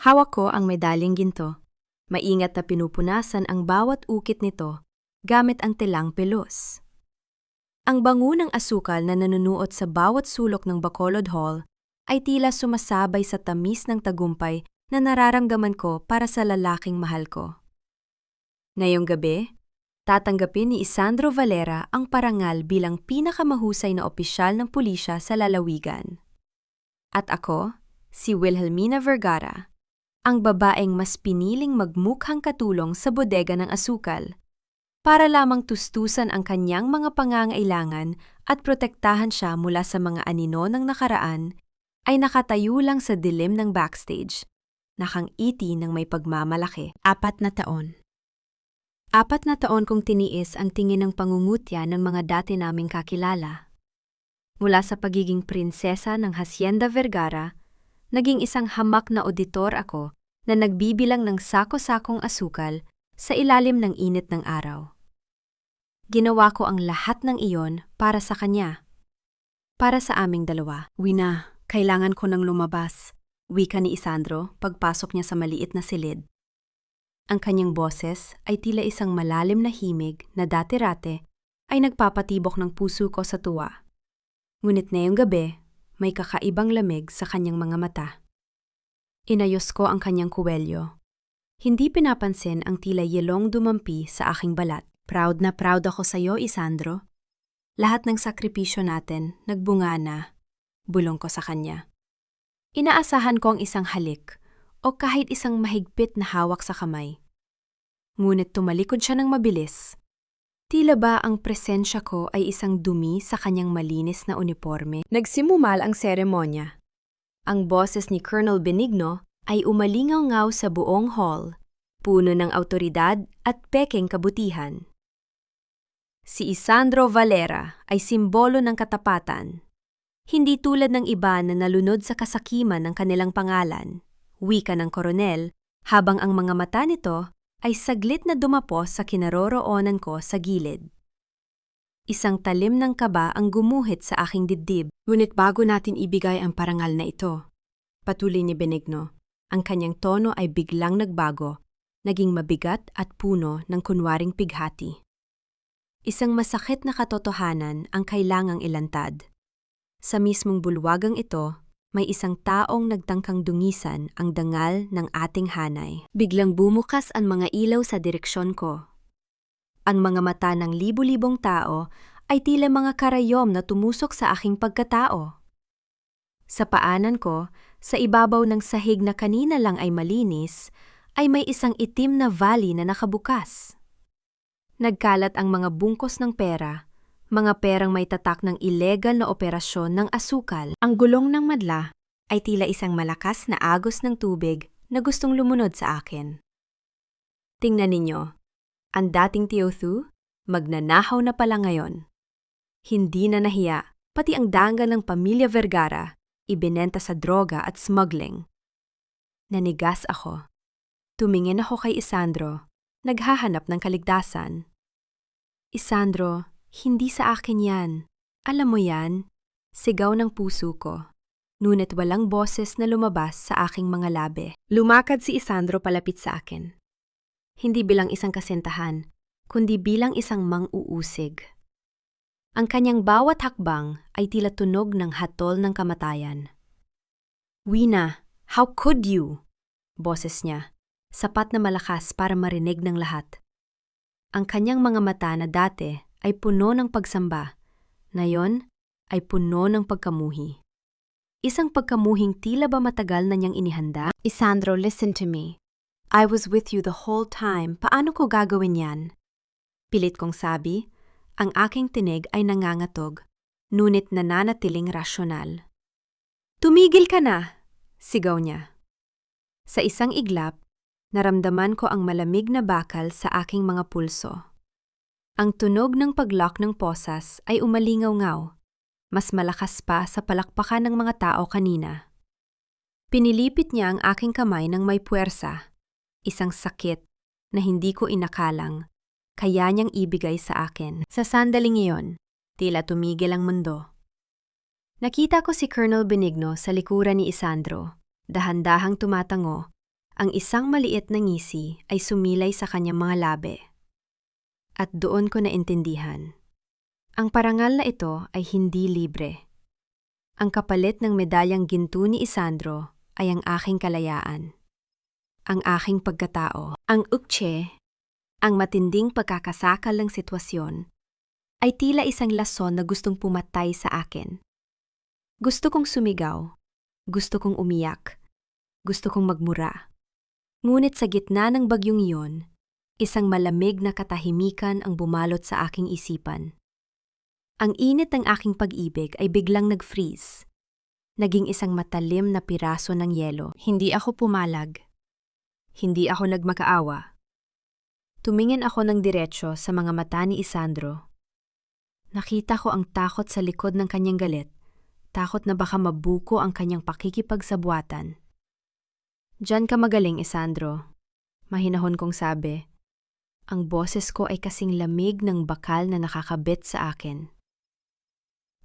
Hawak ko ang medalyang ginto. Maingat na pinupunasan ang bawat ukit nito gamit ang telang pelos. Ang bango ng asukal na nanunuot sa bawat sulok ng Bacolod Hall ay tila sumasabay sa tamis ng tagumpay na nararamdaman ko para sa lalaking mahal ko. Ngayong gabi, tatanggapin ni Isandro Valera ang parangal bilang pinakamahusay na opisyal ng pulisya sa lalawigan. At ako, si Wilhelmina Vergara, ang babaeng mas piniling magmukhang katulong sa bodega ng asukal para lamang tustusan ang kanyang mga pangangailangan at protektahan siya mula sa mga anino ng nakaraan, ay nakatayo lang sa dilim ng backstage, nakangiti ng may pagmamalaki. 4 na taon. 4 na taon kong tiniis ang tingin ng pangungutya ng mga dati naming kakilala. Mula sa pagiging prinsesa ng Hacienda Vergara, naging isang hamak na auditor ako na nagbibilang ng sako-sakong asukal sa ilalim ng init ng araw. Ginawa ko ang lahat ng iyon para sa kanya. Para sa aming dalawa. Wina, kailangan ko nang lumabas. Wika ni Isandro pagpasok niya sa maliit na silid. Ang kanyang boses ay tila isang malalim na himig na dati-rate ay nagpapatibok ng puso ko sa tuwa. Ngunit ngayong gabi, may kakaibang lamig sa kanyang mga mata. Inayos ko ang kanyang kuwelyo. Hindi pinapansin ang tila yelong dumampi sa aking balat. Proud na proud ako sa iyo, Isandro. Lahat ng sakripisyo natin nagbunga na, bulong ko sa kanya. Inaasahan ko ang isang halik o kahit isang mahigpit na hawak sa kamay. Ngunit tumalikod siya ng mabilis. Tila ba ang presensya ko ay isang dumi sa kanyang malinis na uniforme? Nagsimumal ang seremonya. Ang boses ni Colonel Benigno ay umalingaw-ngaw sa buong hall, puno ng awtoridad at pekeng kabutihan. Si Isandro Valera ay simbolo ng katapatan. Hindi tulad ng iba na nalunod sa kasakiman ng kanilang pangalan, wika ng koronel, habang ang mga mata nito ay saglit na dumapos sa kinaroroonan ko sa gilid. Isang talim ng kaba ang gumuhit sa aking dibdib. Ngunit bago natin ibigay ang parangal na ito, patuloy ni Benigno, ang kanyang tono ay biglang nagbago, naging mabigat at puno ng kunwaring pighati. Isang masakit na katotohanan ang kailangang ilantad. Sa mismong bulwagang ito, may isang taong nagtangkang dungisan ang dangal ng ating hanay. Biglang bumukas ang mga ilaw sa direksyon ko. Ang mga mata ng libu-libong tao ay tila mga karayom na tumusok sa aking pagkatao. Sa paanan ko, sa ibabaw ng sahig na kanina lang ay malinis, ay may isang itim na valley na nakabukas. Nagkalat ang mga bungkos ng pera, mga perang may tatak ng ilegal na operasyon ng asukal. Ang gulong ng madla ay tila isang malakas na agos ng tubig na gustong lumunod sa akin. Tingnan ninyo, ang dating Teothu, magnanahaw na pala ngayon. Hindi na nahiya, pati ang danggal ng pamilya Vergara, ibinenta sa droga at smuggling. Nanigas ako. Tumingin ako kay Isandro, naghahanap ng kaligtasan. Isandro, hindi sa akin yan. Alam mo yan, sigaw ng puso ko. Ngunit walang boses na lumabas sa aking mga labi. Lumakad si Isandro palapit sa akin. Hindi bilang isang kasintahan, kundi bilang isang mang-uusig. Ang kanyang bawat hakbang ay tila tunog ng hatol ng kamatayan. "Wina, how could you?" Boses niya, sapat na malakas para marinig ng lahat. Ang kanyang mga mata na dati ay puno ng pagsamba, ngayon ay puno ng pagkamuhi. Isang pagkamuhing tila ba matagal na niyang inihanda? Isandro, listen to me. I was with you the whole time. Paano ko gagawin yan? Pilit kong sabi, ang aking tinig ay nangangatog, ngunit nananatiling rasyonal. Tumigil ka na! Sigaw niya. Sa isang iglap, naramdaman ko ang malamig na bakal sa aking mga pulso. Ang tunog ng paglock ng posas ay umalingaw-ngaw, mas malakas pa sa palakpakan ng mga tao kanina. Pinilipit niya ang aking kamay ng may puwersa, isang sakit na hindi ko inakalang, kaya niyang ibigay sa akin. Sa sandaling iyon, tila tumigil ang mundo. Nakita ko si Colonel Benigno sa likuran ni Isandro, dahan-dahang tumatango, Ang isang maliit na ngisi ay sumilay sa kanyang mga labi. At doon ko naintindihan. Ang parangal na ito ay hindi libre. Ang kapalit ng medalyang ginto ni Isandro ay ang aking kalayaan. Ang aking pagkatao. Ang ukche, ang matinding pagkakasakal ng sitwasyon, ay tila isang lason na gustong pumatay sa akin. Gusto kong sumigaw, gusto kong umiyak, gusto kong magmura. Ngunit sa gitna ng bagyong iyon, isang malamig na katahimikan ang bumalot sa aking isipan. Ang init ng aking pag-ibig ay biglang nag-freeze. Naging isang matalim na piraso ng yelo. Hindi ako pumalag. Hindi ako nagmakaawa. Tumingin ako ng diretsyo sa mga mata ni Isandro. Nakita ko ang takot sa likod ng kanyang galit, takot na baka mabuko ang kanyang pakikipagsabuatan. Diyan ka magaling, Isandro. Mahinahon kong sabi. Ang boses ko ay kasing lamig ng bakal na nakakabit sa akin.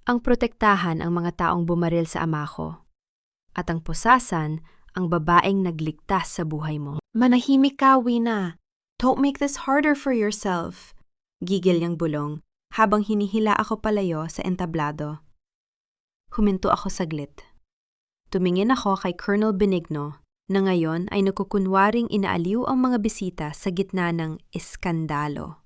Ang protektahan ang mga taong bumaril sa ama ko. At ang pusasan, ang babaeng nagligtas sa buhay mo. Manahimik ka, Wina. Don't make this harder for yourself. Gigil niyang bulong habang hinihila ako palayo sa entablado. Huminto ako saglit. Tumingin ako kay Colonel Benigno na ngayon ay nakukunwaring inaaliw ang mga bisita sa gitna ng iskandalo.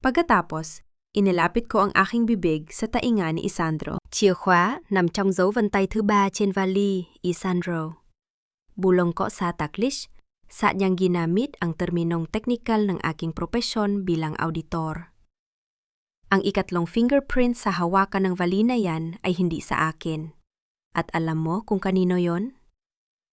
Pagkatapos, inilapit ko ang aking bibig sa tainga ni Isandro. Chìa khóa nằm trong dấu vân tay thứ ba trên vali, Isandro. Bulong ko sa Taglish, sa niyang ginamit ang terminong teknikal ng aking propesyon bilang auditor. Ang ikatlong fingerprint sa hawakan ng vali na yan ay hindi sa akin. At alam mo kung kanino yon?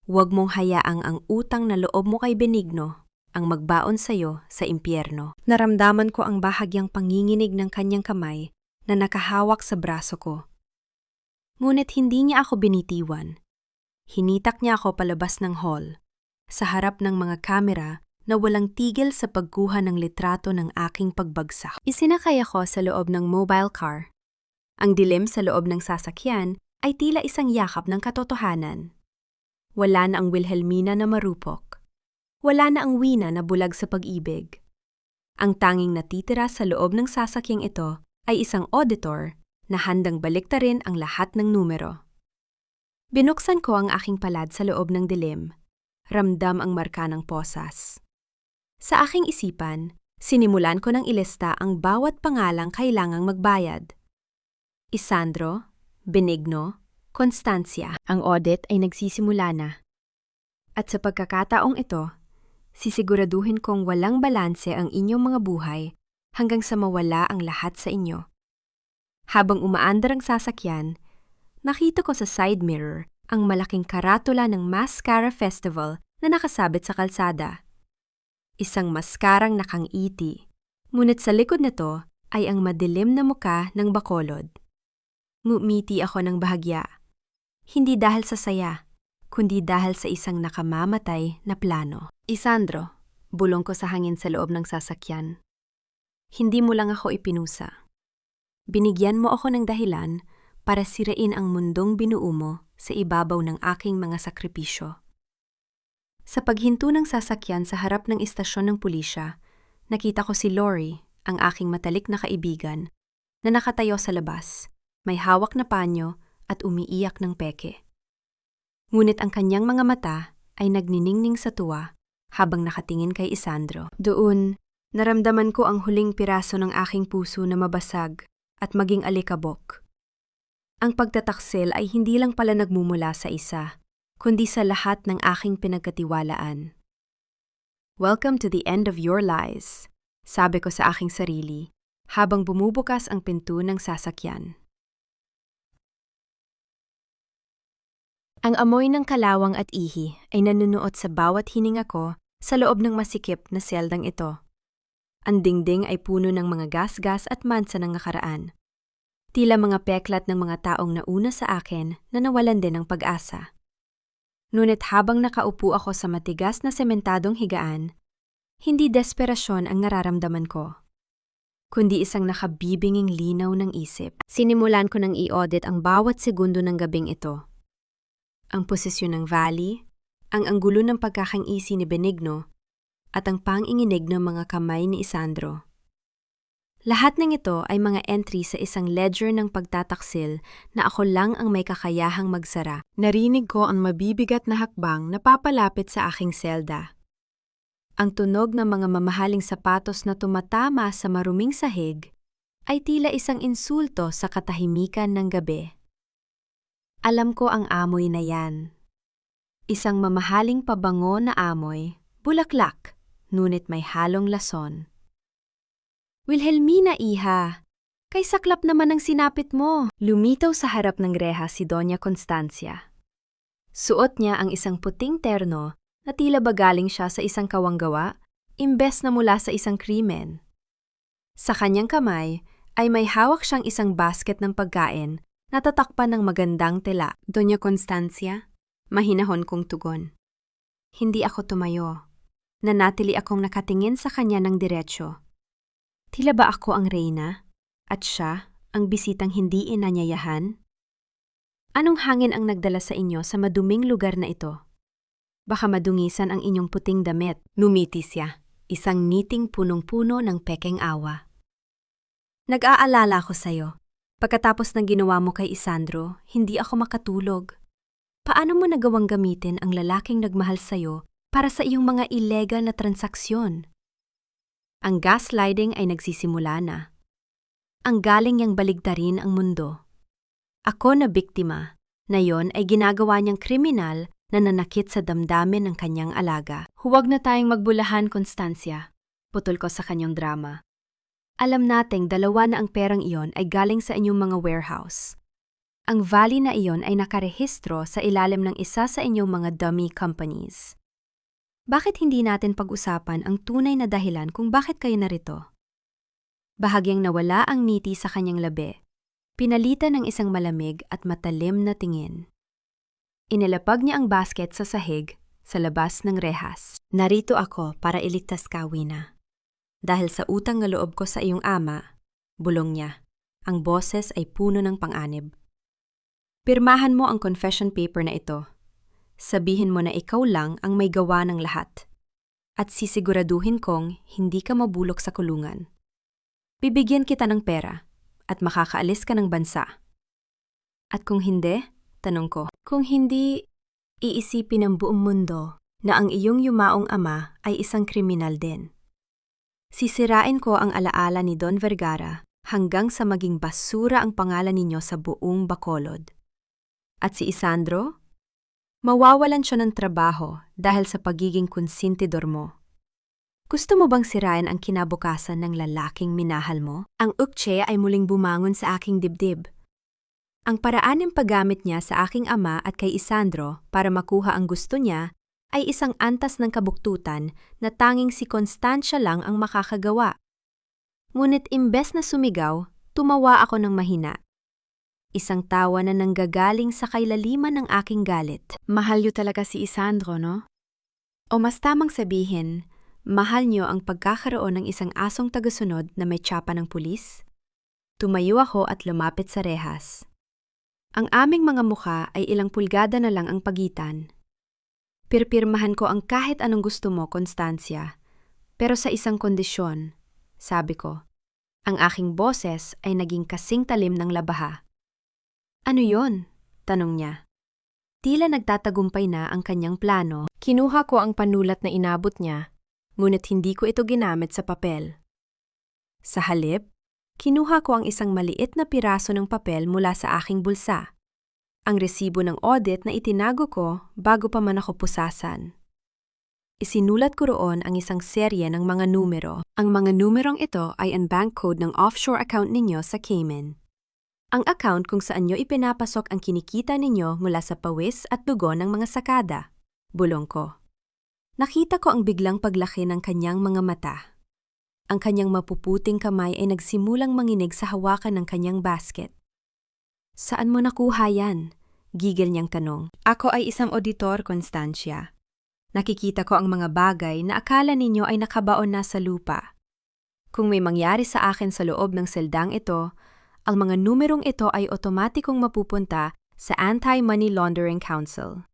Huwag mong hayaang ang utang na loob mo kay Benigno ang magbaon sa'yo sa impyerno. Naramdaman ko ang bahagyang panginginig ng kanyang kamay na nakahawak sa braso ko. Ngunit hindi niya ako binitiwan. Hinitak niya ako palabas ng hall, sa harap ng mga kamera na walang tigil sa pagkuha ng litrato ng aking pagbagsak. Isinakay ako sa loob ng mobile car. Ang dilim sa loob ng sasakyan ay tila isang yakap ng katotohanan. Wala na ang Wilhelmina na marupok. Wala na ang Wina na bulag sa pag-ibig. Ang tanging natitira sa loob ng sasakyang ito ay isang auditor na handang baliktarin ang lahat ng numero. Binuksan ko ang aking palad sa loob ng dilim. Ramdam ang marka ng posas. Sa aking isipan, sinimulan ko ng ilista ang bawat pangalang kailangang magbayad. Isandro, Benigno, Constancia. Ang audit ay nagsisimula na. At sa pagkakataong ito, sisiguraduhin kong walang balanse ang inyong mga buhay hanggang sa mawala ang lahat sa inyo. Habang umaandar ang sasakyan, nakita ko sa side mirror ang malaking karatula ng Mascara Festival na nakasabit sa kalsada. Isang maskarang nakangiti, ngunit sa likod nito ay ang madilim na muka ng Bacolod. Ngumiti ako ng bahagya, hindi dahil sa saya, kundi dahil sa isang nakamamatay na plano. Isandro, bulong ko sa hangin sa loob ng sasakyan. Hindi mo lang ako ipinusa. Binigyan mo ako ng dahilan para sirain ang mundong binuo mo sa ibabaw ng aking mga sakripisyo. Sa paghinto ng sasakyan sa harap ng istasyon ng pulisya, nakita ko si Lori, ang aking matalik na kaibigan, na nakatayo sa labas, may hawak na panyo at umiiyak ng peke. Ngunit ang kanyang mga mata ay nagniningning sa tuwa habang nakatingin kay Isandro. Doon, naramdaman ko ang huling piraso ng aking puso na mabasag at maging alikabok. Ang pagtataksil ay hindi lang pala nagmumula sa isa, kundi sa lahat ng aking pinagkatiwalaan. Welcome to the end of your lies, sabi ko sa aking sarili, habang bumubukas ang pinto ng sasakyan. Ang amoy ng kalawang at ihi ay nanunuot sa bawat hininga ko sa loob ng masikip na seldang ito. Ang dingding ay puno ng mga gasgas at mansa ng nakaraan. Tila mga peklat ng mga taong nauna sa akin na nawalan din ng pag-asa. Ngunit habang nakaupo ako sa matigas na sementadong higaan, hindi desperasyon ang nararamdaman ko, kundi isang nakabibinging linaw ng isip. Sinimulan ko nang i-audit ang bawat segundo ng gabing ito. Ang posisyon ng valley, ang anggulo ng pagkakaingisi ni Benigno, at ang panginginig ng mga kamay ni Isandro. Lahat ng ito ay mga entry sa isang ledger ng pagtataksil na ako lang ang may kakayahang magsara. Narinig ko ang mabibigat na hakbang na papalapit sa aking selda. Ang tunog ng mga mamahaling sapatos na tumatama sa maruming sahig ay tila isang insulto sa katahimikan ng gabi. Alam ko ang amoy na yan. Isang mamahaling pabango na amoy, bulaklak, ngunit may halong lason. Wilhelmina, iha! Kay saklap naman ang sinapit mo! Lumitaw sa harap ng reha si Doña Constancia. Suot niya ang isang puting terno na tila ba galing siya sa isang kawanggawa, imbes na mula sa isang krimen. Sa kanyang kamay ay may hawak siyang isang basket ng pagkain na tatakpan ng magandang tela. Doña Constancia, mahinahon kong tugon. Hindi ako tumayo. Nanatili akong nakatingin sa kanya ng diretsyo. Tila ba ako ang reyna? At siya, ang bisitang hindi inanyayahan? Anong hangin ang nagdala sa inyo sa maduming lugar na ito? Baka madungisan ang inyong puting damit. Numiti siya, isang ngiting punong-puno ng pekeng awa. Nag-aalala ko sa'yo. Pagkatapos ng ginawa mo kay Isandro, hindi ako makatulog. Paano mo nagawang gamitin ang lalaking nagmahal sa'yo para sa iyong mga illegal na transaksyon? Ang gaslighting ay nagsisimula na. Ang galing niyang baligtarin ang mundo. Ako na biktima, na yon ay ginagawa niyang kriminal na nanakit sa damdamin ng kanyang alaga. Huwag na tayong magbulahan, Constancia. Putol ko sa kanyang drama. Alam nating dalawa na ang perang iyon ay galing sa inyong mga warehouse. Ang valley na iyon ay nakarehistro sa ilalim ng isa sa inyong mga dummy companies. Bakit hindi natin pag-usapan ang tunay na dahilan kung bakit kayo narito? Bahagyang nawala ang ngiti sa kanyang labi, pinalitan ng isang malamig at matalim na tingin. Inilapag niya ang basket sa sahig sa labas ng rehas. Narito ako para iligtas ka, Wina. Dahil sa utang na loob ko sa iyong ama, bulong niya, ang boses ay puno ng panganib. Pirmahan mo ang confession paper na ito. Sabihin mo na ikaw lang ang may gawa ng lahat. At sisiguraduhin kong hindi ka mabulok sa kulungan. Bibigyan kita ng pera at makakaalis ka ng bansa. At kung hindi, tanong ko, kung hindi, iisipin ng buong mundo na ang iyong yumaong ama ay isang kriminal din. Sisirain ko ang alaala ni Don Vergara hanggang sa maging basura ang pangalan ninyo sa buong Bacolod. At si Isandro? Mawawalan siya ng trabaho dahil sa pagiging konsintidor mo. Gusto mo bang sirain ang kinabukasan ng lalaking minahal mo? Ang ukche ay muling bumangon sa aking dibdib. Ang paraan ng paggamit niya sa aking ama at kay Isandro para makuha ang gusto niya ay isang antas ng kabuktutan na tanging si Constancia lang ang makakagawa. Ngunit imbes na sumigaw, tumawa ako ng mahina. Isang tawa na nanggagaling sa kailaliman ng aking galit. Mahal niyo talaga si Isandro, no? O mas tamang sabihin, mahal niyo ang pagkakaroon ng isang asong tagasunod na may tsapa ng pulis? Tumayo ako at lumapit sa rehas. Ang aming mga mukha ay ilang pulgada na lang ang pagitan. Pirpirmahan ko ang kahit anong gusto mo, Constancia, pero sa isang kondisyon, sabi ko. Ang aking boses ay naging kasing talim ng labaha. Ano yon? Tanong niya. Tila nagtatagumpay na ang kanyang plano. Kinuha ko ang panulat na inabot niya, ngunit hindi ko ito ginamit sa papel. Sa halip, kinuha ko ang isang maliit na piraso ng papel mula sa aking bulsa. Ang resibo ng audit na itinago ko bago pa man ako pusasan. Isinulat ko roon ang isang serye ng mga numero. Ang mga numerong ito ay ang bank code ng offshore account ninyo sa Cayman. Ang account kung saan nyo ipinapasok ang kinikita ninyo mula sa pawis at dugo ng mga sakada. Bulong ko. Nakita ko ang biglang paglaki ng kanyang mga mata. Ang kanyang mapuputing kamay ay nagsimulang manginig sa hawakan ng kanyang basket. Saan mo nakuha yan? Gigil niyang tanong. Ako ay isang auditor, Constancia. Nakikita ko ang mga bagay na akala ninyo ay nakabaon na sa lupa. Kung may mangyari sa akin sa loob ng seldang ito, ang mga numerong ito ay otomatikong mapupunta sa Anti-Money Laundering Council.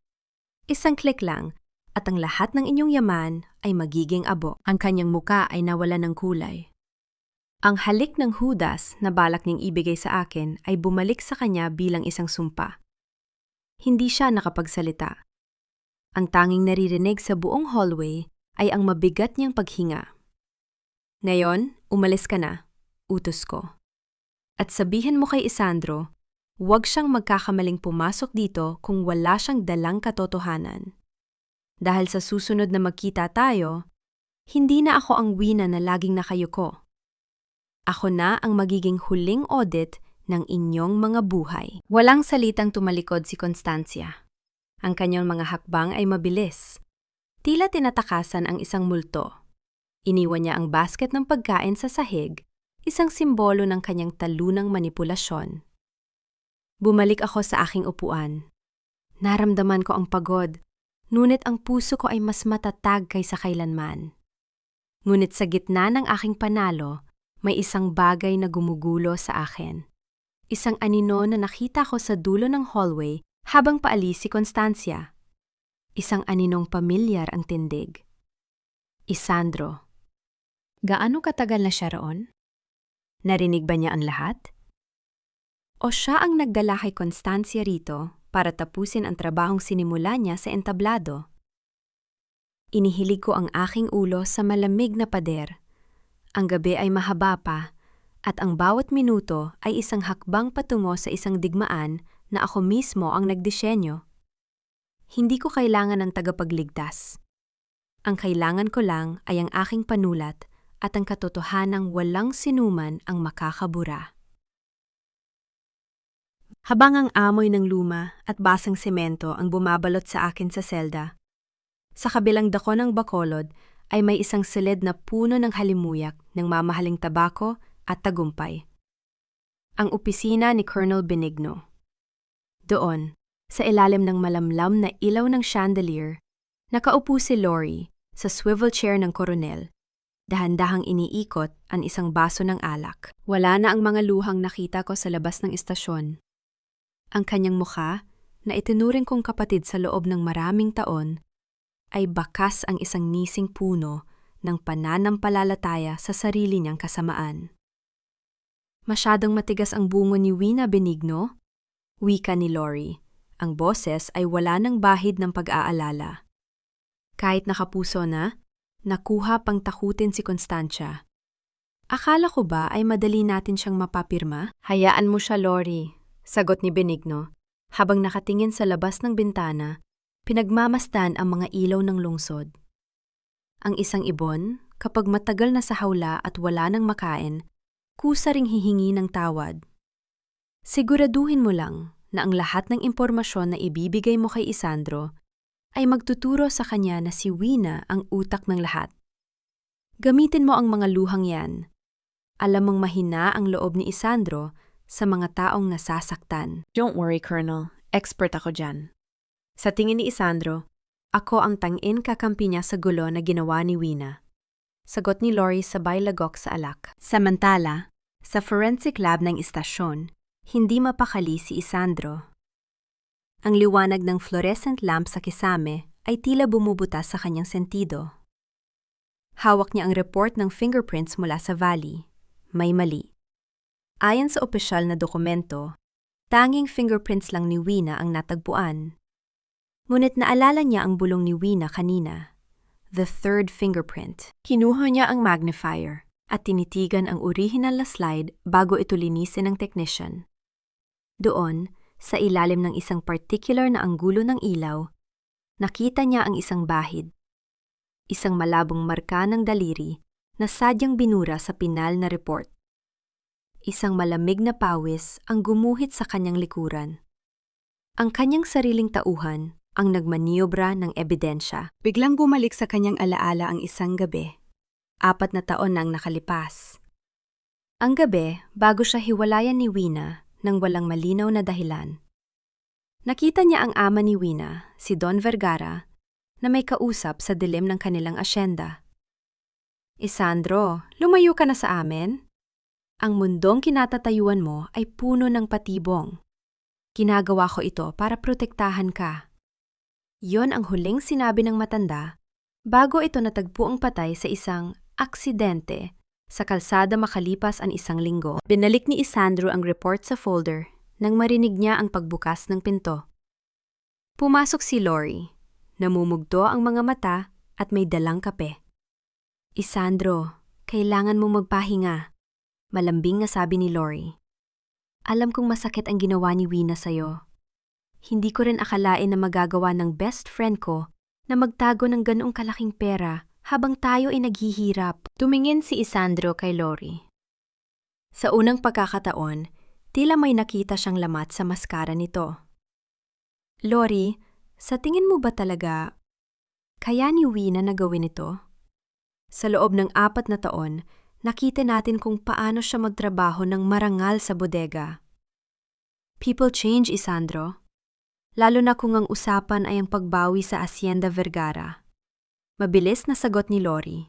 Isang click lang at ang lahat ng inyong yaman ay magiging abo. Ang kanyang muka ay nawala ng kulay. Ang halik ng Judas na balak niyang ibigay sa akin ay bumalik sa kanya bilang isang sumpa. Hindi siya nakapagsalita. Ang tanging naririnig sa buong hallway ay ang mabigat niyang paghinga. Ngayon, umalis ka na, utos ko. At sabihin mo kay Isandro, huwag siyang magkakamaling pumasok dito kung wala siyang dalang katotohanan. Dahil sa susunod na magkita tayo, hindi na ako ang Wina na laging nakayuko. Ako na ang magiging huling audit ng inyong mga buhay. Walang salitang tumalikod si Constancia. Ang kanyang mga hakbang ay mabilis. Tila tinatakasan ang isang multo. Iniwan niya ang basket ng pagkain sa sahig, isang simbolo ng kanyang talunang manipulasyon. Bumalik ako sa aking upuan. Naramdaman ko ang pagod, ngunit ang puso ko ay mas matatag kaysa kailanman. Ngunit sa gitna ng aking panalo, may isang bagay na gumugulo sa akin. Isang anino na nakita ko sa dulo ng hallway habang paalis si Constancia. Isang aninong pamilyar ang tindig. Isandro. Gaano katagal na siya roon? Narinig ba niya ang lahat? O siya ang nagdala kay Constancia rito para tapusin ang trabahong sinimula niya sa entablado? Inihilig ko ang aking ulo sa malamig na pader. Ang gabi ay mahaba pa, at ang bawat minuto ay isang hakbang patungo sa isang digmaan na ako mismo ang nagdisenyo. Hindi ko kailangan ng tagapagligtas. Ang kailangan ko lang ay ang aking panulat at ang katotohanang walang sinuman ang makakabura. Habang ang amoy ng luma at basang semento ang bumabalot sa akin sa selda, sa kabilang dako ng Bacolod ay may isang silid na puno ng halimuyak ng mamahaling tabako at tagumpay. Ang opisina ni Colonel Benigno. Doon, sa ilalim ng malamlam na ilaw ng chandelier, nakaupo si Lori sa swivel chair ng koronel. Dahan-dahang iniikot ang isang baso ng alak. Wala na ang mga luhang nakita ko sa labas ng istasyon. Ang kanyang mukha, na itinuring kong kapatid sa loob ng maraming taon, ay bakas ang isang nising puno ng pananampalataya sa sarili niyang kasamaan. Masyadong matigas ang bungo ni Wina Benigno, wika ni Lori. Ang boses ay wala ng bahid ng pag-aalala. Kahit nakapuso na, nakuha pang takutin si Constancia. Akala ko ba ay madali natin siyang mapapirma? Hayaan mo siya, Lori, sagot ni Benigno, habang nakatingin sa labas ng bintana. Pinagmamasdan ang mga ilaw ng lungsod. Ang isang ibon, kapag matagal na sa hawla at wala nang makain, kusa ring hihingi ng tawad. Siguraduhin mo lang na ang lahat ng impormasyon na ibibigay mo kay Isandro ay magtuturo sa kanya na si Wina ang utak ng lahat. Gamitin mo ang mga luhang yan. Alam mong mahina ang loob ni Isandro sa mga taong nasasaktan. Don't worry, Colonel. Expert ako dyan. Sa tingin ni Isandro, ako ang tangin kakampi niya sa gulo na ginawa ni Wina. Sagot ni Lori sabay lagok sa alak. Samantala, sa forensic lab ng istasyon, hindi mapakali si Isandro. Ang liwanag ng fluorescent lamp sa kisame ay tila bumubutas sa kanyang sentido. Hawak niya ang report ng fingerprints mula sa valley. May mali. Ayon sa opisyal na dokumento, tanging fingerprints lang ni Wina ang natagpuan. Ngunit naalala niya ang bulong ni Wina kanina, the third fingerprint. Kinuha niya ang magnifier at tinitigan ang original na slide bago ito linisin ng technician. Doon, sa ilalim ng isang particular na anggulo ng ilaw, nakita niya ang isang bahid. Isang malabong marka ng daliri na sadyang binura sa pinal na report. Isang malamig na pawis ang gumuhit sa kanyang likuran. Ang kanyang sariling tauhan ang nagmaniobra ng ebidensya. Biglang bumalik sa kanyang alaala ang isang gabi. 4 na taon na ang nakalipas. Ang gabi, bago siya hiwalayan ni Wina nang walang malinaw na dahilan. Nakita niya ang ama ni Wina, si Don Vergara, na may kausap sa dilim ng kanilang asyenda. Isandro, lumayo ka na sa amin? Ang mundong kinatatayuan mo ay puno ng patibong. Ginagawa ko ito para protektahan ka. Yon ang huling sinabi ng matanda bago ito natagpuang patay sa isang aksidente sa kalsada makalipas ang 1 linggo. Binalik ni Isandro ang report sa folder nang marinig niya ang pagbukas ng pinto. Pumasok si Lori. Namumugto ang mga mata at may dalang kape. Isandro, kailangan mo magpahinga, malambing na sabi ni Lori. Alam kong masakit ang ginawa ni Wina sa'yo. Hindi ko rin akalain na magagawa ng best friend ko na magtago ng ganoong kalaking pera habang tayo ay naghihirap. Tumingin si Isandro kay Lori. Sa unang pagkakataon, tila may nakita siyang lamat sa maskara nito. Lori, sa tingin mo ba talaga kaya ni Wina na gawin ito? Sa loob ng 4 na taon, nakita natin kung paano siya magtrabaho ng marangal sa bodega. People change, Isandro. Lalo na kung ang usapan ay ang pagbawi sa Hacienda Vergara. Mabilis na sagot ni Lori.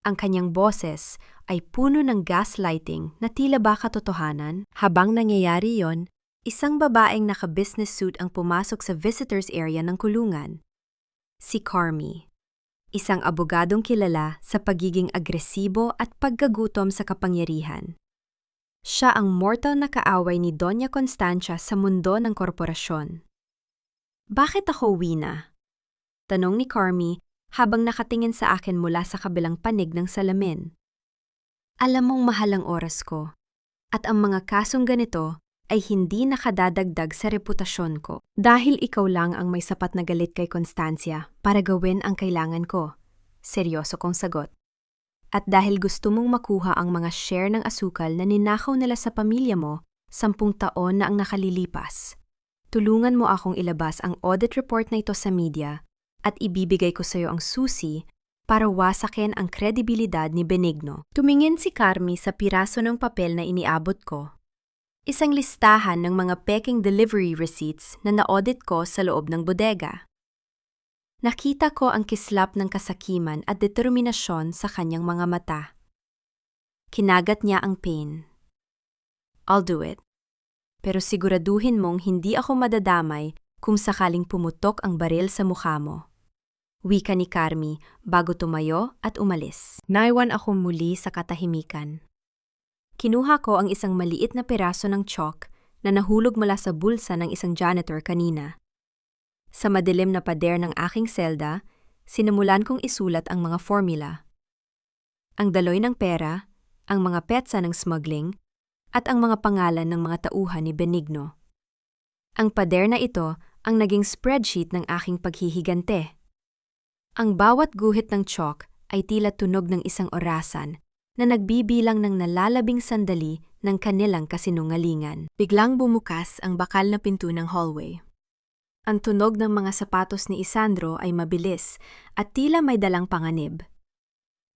Ang kanyang boses ay puno ng gaslighting na tila ba katotohanan. Habang nangyayari yon, isang babaeng naka-business suit ang pumasok sa visitors area ng kulungan. Si Carmi. Isang abogadong kilala sa pagiging agresibo at paggagutom sa kapangyarihan. Siya ang mortal na kaaway ni Doña Constancia sa mundo ng korporasyon. Bakit ako, Wina? Tanong ni Carmi habang nakatingin sa akin mula sa kabilang panig ng salamin. Alam mong mahal ang oras ko, at ang mga kasong ganito ay hindi nakadadagdag sa reputasyon ko. Dahil ikaw lang ang may sapat na galit kay Constancia para gawin ang kailangan ko. Seryoso kong sagot. At dahil gusto mong makuha ang mga share ng asukal na ninakaw nila sa pamilya mo 10 taon na ang nakalilipas. Tulungan mo akong ilabas ang audit report na ito sa media at ibibigay ko sa iyo ang susi para wasakin ang kredibilidad ni Benigno. Tumingin si Carmi sa piraso ng papel na iniabot ko. Isang listahan ng mga peking delivery receipts na na-audit ko sa loob ng bodega. Nakita ko ang kislap ng kasakiman at determinasyon sa kanyang mga mata. Kinagat niya ang pain. I'll do it. Pero siguraduhin mong hindi ako madadamay kung sakaling pumutok ang baril sa mukha mo. Wika ni Carmi bago tumayo at umalis. Naiwan ako muli sa katahimikan. Kinuha ko ang isang maliit na piraso ng chalk na nahulog mula sa bulsa ng isang janitor kanina. Sa madilim na pader ng aking selda, sinimulan kong isulat ang mga formula. Ang daloy ng pera, ang mga petsa ng smuggling, at ang mga pangalan ng mga tauhan ni Benigno. Ang pader na ito ang naging spreadsheet ng aking paghihigante. Ang bawat guhit ng chalk ay tila tunog ng isang orasan na nagbibilang ng nalalabing sandali ng kanilang kasinungalingan. Biglang bumukas ang bakal na pinto ng hallway. Ang tunog ng mga sapatos ni Isandro ay mabilis at tila may dalang panganib.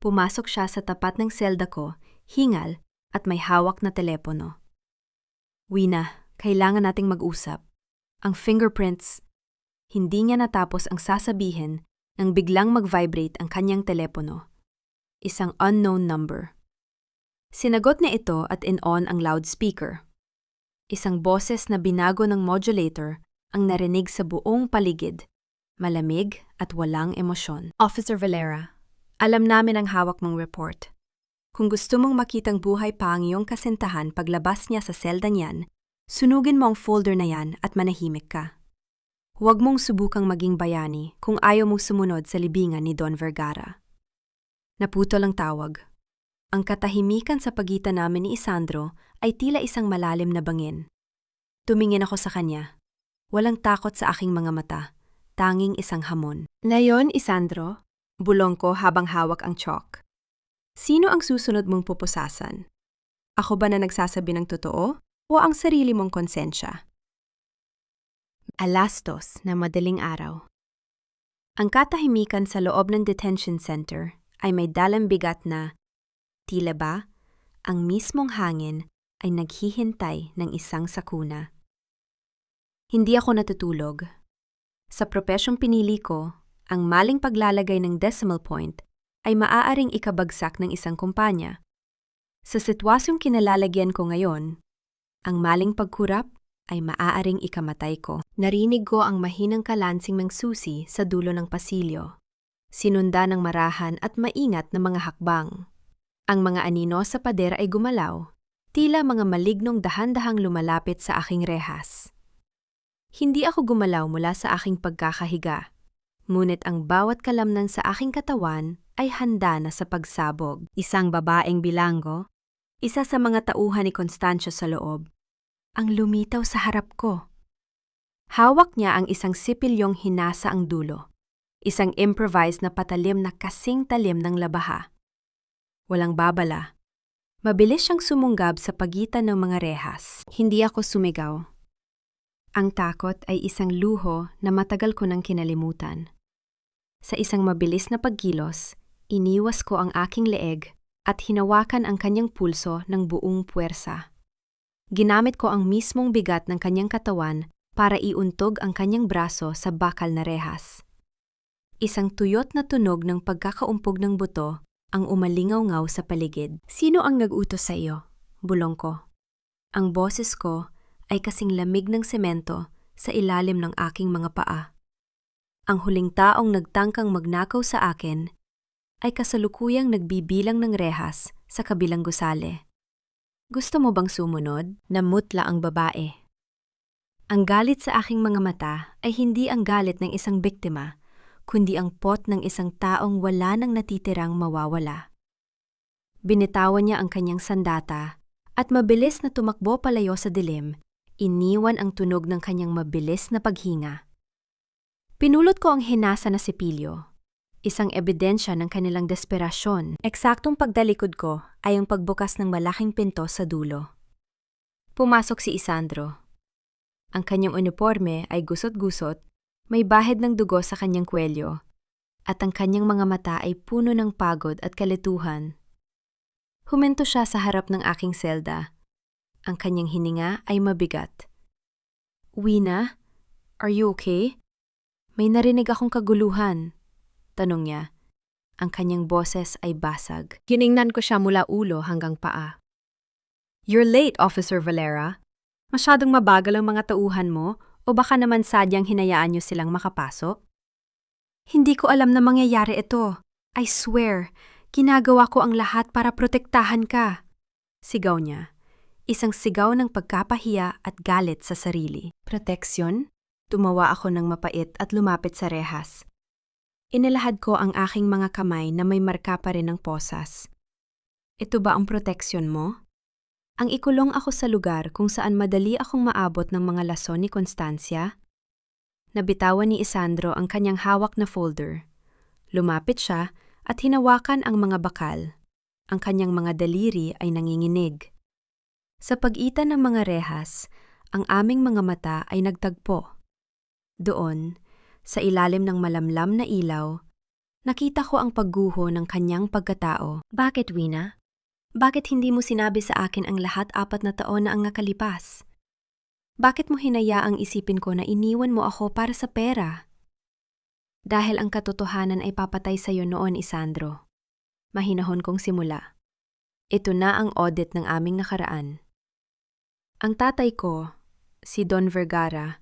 Pumasok siya sa tapat ng selda ko, hingal at may hawak na telepono. Wina, kailangan nating mag-usap. Ang fingerprints, hindi niya natapos ang sasabihin nang biglang mag-vibrate ang kanyang telepono. Isang unknown number. Sinagot niya ito at in-on ang loudspeaker. Isang boses na binago ng modulator ang narinig sa buong paligid, malamig at walang emosyon. Officer Valera, alam namin ang hawak mong report. Kung gusto mong makitang buhay pa ang iyong kasintahan paglabas niya sa selda niyan, sunugin mo ang folder na yan at manahimik ka. Huwag mong subukang maging bayani kung ayaw mong sumunod sa libingan ni Don Vergara. Naputol ang tawag. Ang katahimikan sa pagitan namin ni Isandro ay tila isang malalim na bangin. Tumingin ako sa kanya. Walang takot sa aking mga mata, tanging isang hamon. Ngayon, Isandro, bulong ko habang hawak ang chalk. Sino ang susunod mong pupusasan? Ako ba na nagsasabi ng totoo o ang sarili mong konsensya? 2:00 na madaling araw. Ang katahimikan sa loob ng detention center ay may dalang bigat na, tila ba, ang mismong hangin ay naghihintay ng isang sakuna. Hindi ako natutulog. Sa propesyong pinili ko, ang maling paglalagay ng decimal point ay maaaring ikabagsak ng isang kumpanya. Sa sitwasyong kinalalagyan ko ngayon, ang maling pagkurap ay maaaring ikamatay ko. Narinig ko ang mahinang kalansing ng susi sa dulo ng pasilyo. Sinunda ng marahan at maingat na mga hakbang. Ang mga anino sa pader ay gumalaw, tila mga malignong dahan-dahang lumalapit sa aking rehas. Hindi ako gumalaw mula sa aking pagkakahiga, ngunit ang bawat kalamnan sa aking katawan ay handa na sa pagsabog. Isang babaeng bilanggo, isa sa mga tauhan ni Constancio sa loob, ang lumitaw sa harap ko. Hawak niya ang isang sipilyong hinasa ang dulo, isang improvised na patalim na kasing talim ng labaha. Walang babala. Mabilis siyang sumunggab sa pagitan ng mga rehas. Hindi ako sumigaw. Ang takot ay isang luho na matagal ko nang kinalimutan. Sa isang mabilis na pagkilos, iniwas ko ang aking leeg at hinawakan ang kanyang pulso ng buong puwersa. Ginamit ko ang mismong bigat ng kanyang katawan para iuntog ang kanyang braso sa bakal na rehas. Isang tuyot na tunog ng pagkakaumpog ng buto ang umalingaw-ngaw sa paligid. Sino ang nag-utos sa iyo? Bulong ko. Ang boses ko ay kasing lamig ng semento sa ilalim ng aking mga paa. Ang huling taong nagtangkang magnakaw sa akin ay kasalukuyang nagbibilang ng rehas sa kabilang gusale. Gusto mo bang sumunod? Namutla ang babae. Ang galit sa aking mga mata ay hindi ang galit ng isang biktima, kundi ang pot ng isang taong wala nang natitirang mawawala. Binitawan niya ang kanyang sandata at mabilis na tumakbo palayo sa dilim, iniwan ang tunog ng kanyang mabilis na paghinga. Pinulot ko ang hinasa na sipilyo, isang ebidensya ng kanilang desperasyon. Eksaktong pagdalikod ko ay ang pagbukas ng malaking pinto sa dulo. Pumasok si Isandro. Ang kanyang uniforme ay gusot-gusot, may bahid ng dugo sa kanyang kwelyo, at ang kanyang mga mata ay puno ng pagod at kalituhan. Huminto siya sa harap ng aking selda. Ang kanyang hininga ay mabigat. "Wina, are you okay? May narinig akong kaguluhan," tanong niya. Ang kanyang boses ay basag. Hiningnan ko siya mula ulo hanggang paa. "You're late, Officer Valera. Masyadong mabagal ang mga tauhan mo o baka naman sadyang hinayaan niyo silang makapasok?" "Hindi ko alam na mangyayari ito. I swear, ginagawa ko ang lahat para protektahan ka," sigaw niya. Isang sigaw ng pagkapahiya at galit sa sarili. "Proteksyon?" Tumawa ako ng mapait at lumapit sa rehas. Inilahad ko ang aking mga kamay na may marka pa rin ng posas. "Ito ba ang proteksyon mo?" Ang ikulong ako sa lugar kung saan madali akong maabot ng mga lason ni Constancia. Nabitawan ni Isandro ang kanyang hawak na folder. Lumapit siya at hinawakan ang mga bakal. Ang kanyang mga daliri ay nanginginig. Sa pagitan ng mga rehas, ang aming mga mata ay nagtagpo. Doon, sa ilalim ng malamlam na ilaw, nakita ko ang pagguho ng kanyang pagkatao. "Bakit, Wina? Bakit hindi mo sinabi sa akin ang lahat 4 na taon na ang nakalipas? Bakit mo hinayaang isipin ko na iniwan mo ako para sa pera?" "Dahil ang katotohanan ay papatay sa iyo noon, Isandro." Mahinahon kong simula. "Ito na ang audit ng aming nakaraan. Ang tatay ko, si Don Vergara,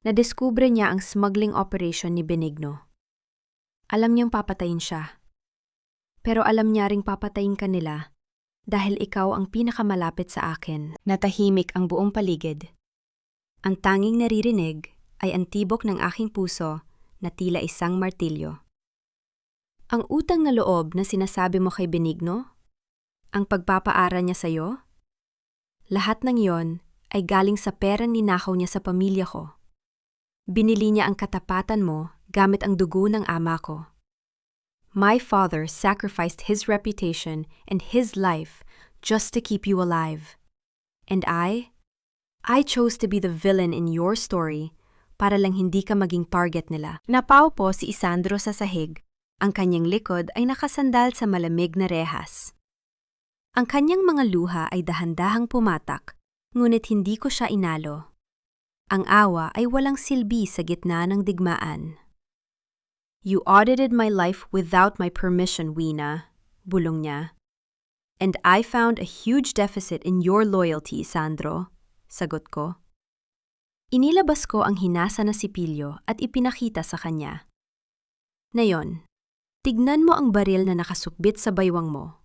nadiskubre niya ang smuggling operation ni Benigno. Alam niyang papatayin siya. Pero alam niya ring papatayin ka nila dahil ikaw ang pinakamalapit sa akin." Natahimik ang buong paligid. Ang tanging naririnig ay ang tibok ng aking puso na tila isang martilyo. "Ang utang na loob na sinasabi mo kay Benigno? Ang pagpapaaral niya sa'yo? Lahat ng yon ay galing sa pera ninakaw niya sa pamilya ko. Binili niya ang katapatan mo gamit ang dugo ng ama ko. My father sacrificed his reputation and his life just to keep you alive. And I chose to be the villain in your story para lang hindi ka maging target nila." Napaupo si Isandro sa sahig. Ang kanyang likod ay nakasandal sa malamig na rehas. Ang kanyang mga luha ay dahan-dahang pumatak, ngunit hindi ko siya inalo. Ang awa ay walang silbi sa gitna ng digmaan. "You audited my life without my permission, Wina," bulong niya. "And I found a huge deficit in your loyalty, Sandro," sagot ko. Inilabas ko ang hinasa na sipilyo at ipinakita sa kanya. Ngayon, tignan mo ang baril na nakasukbit sa baywang mo.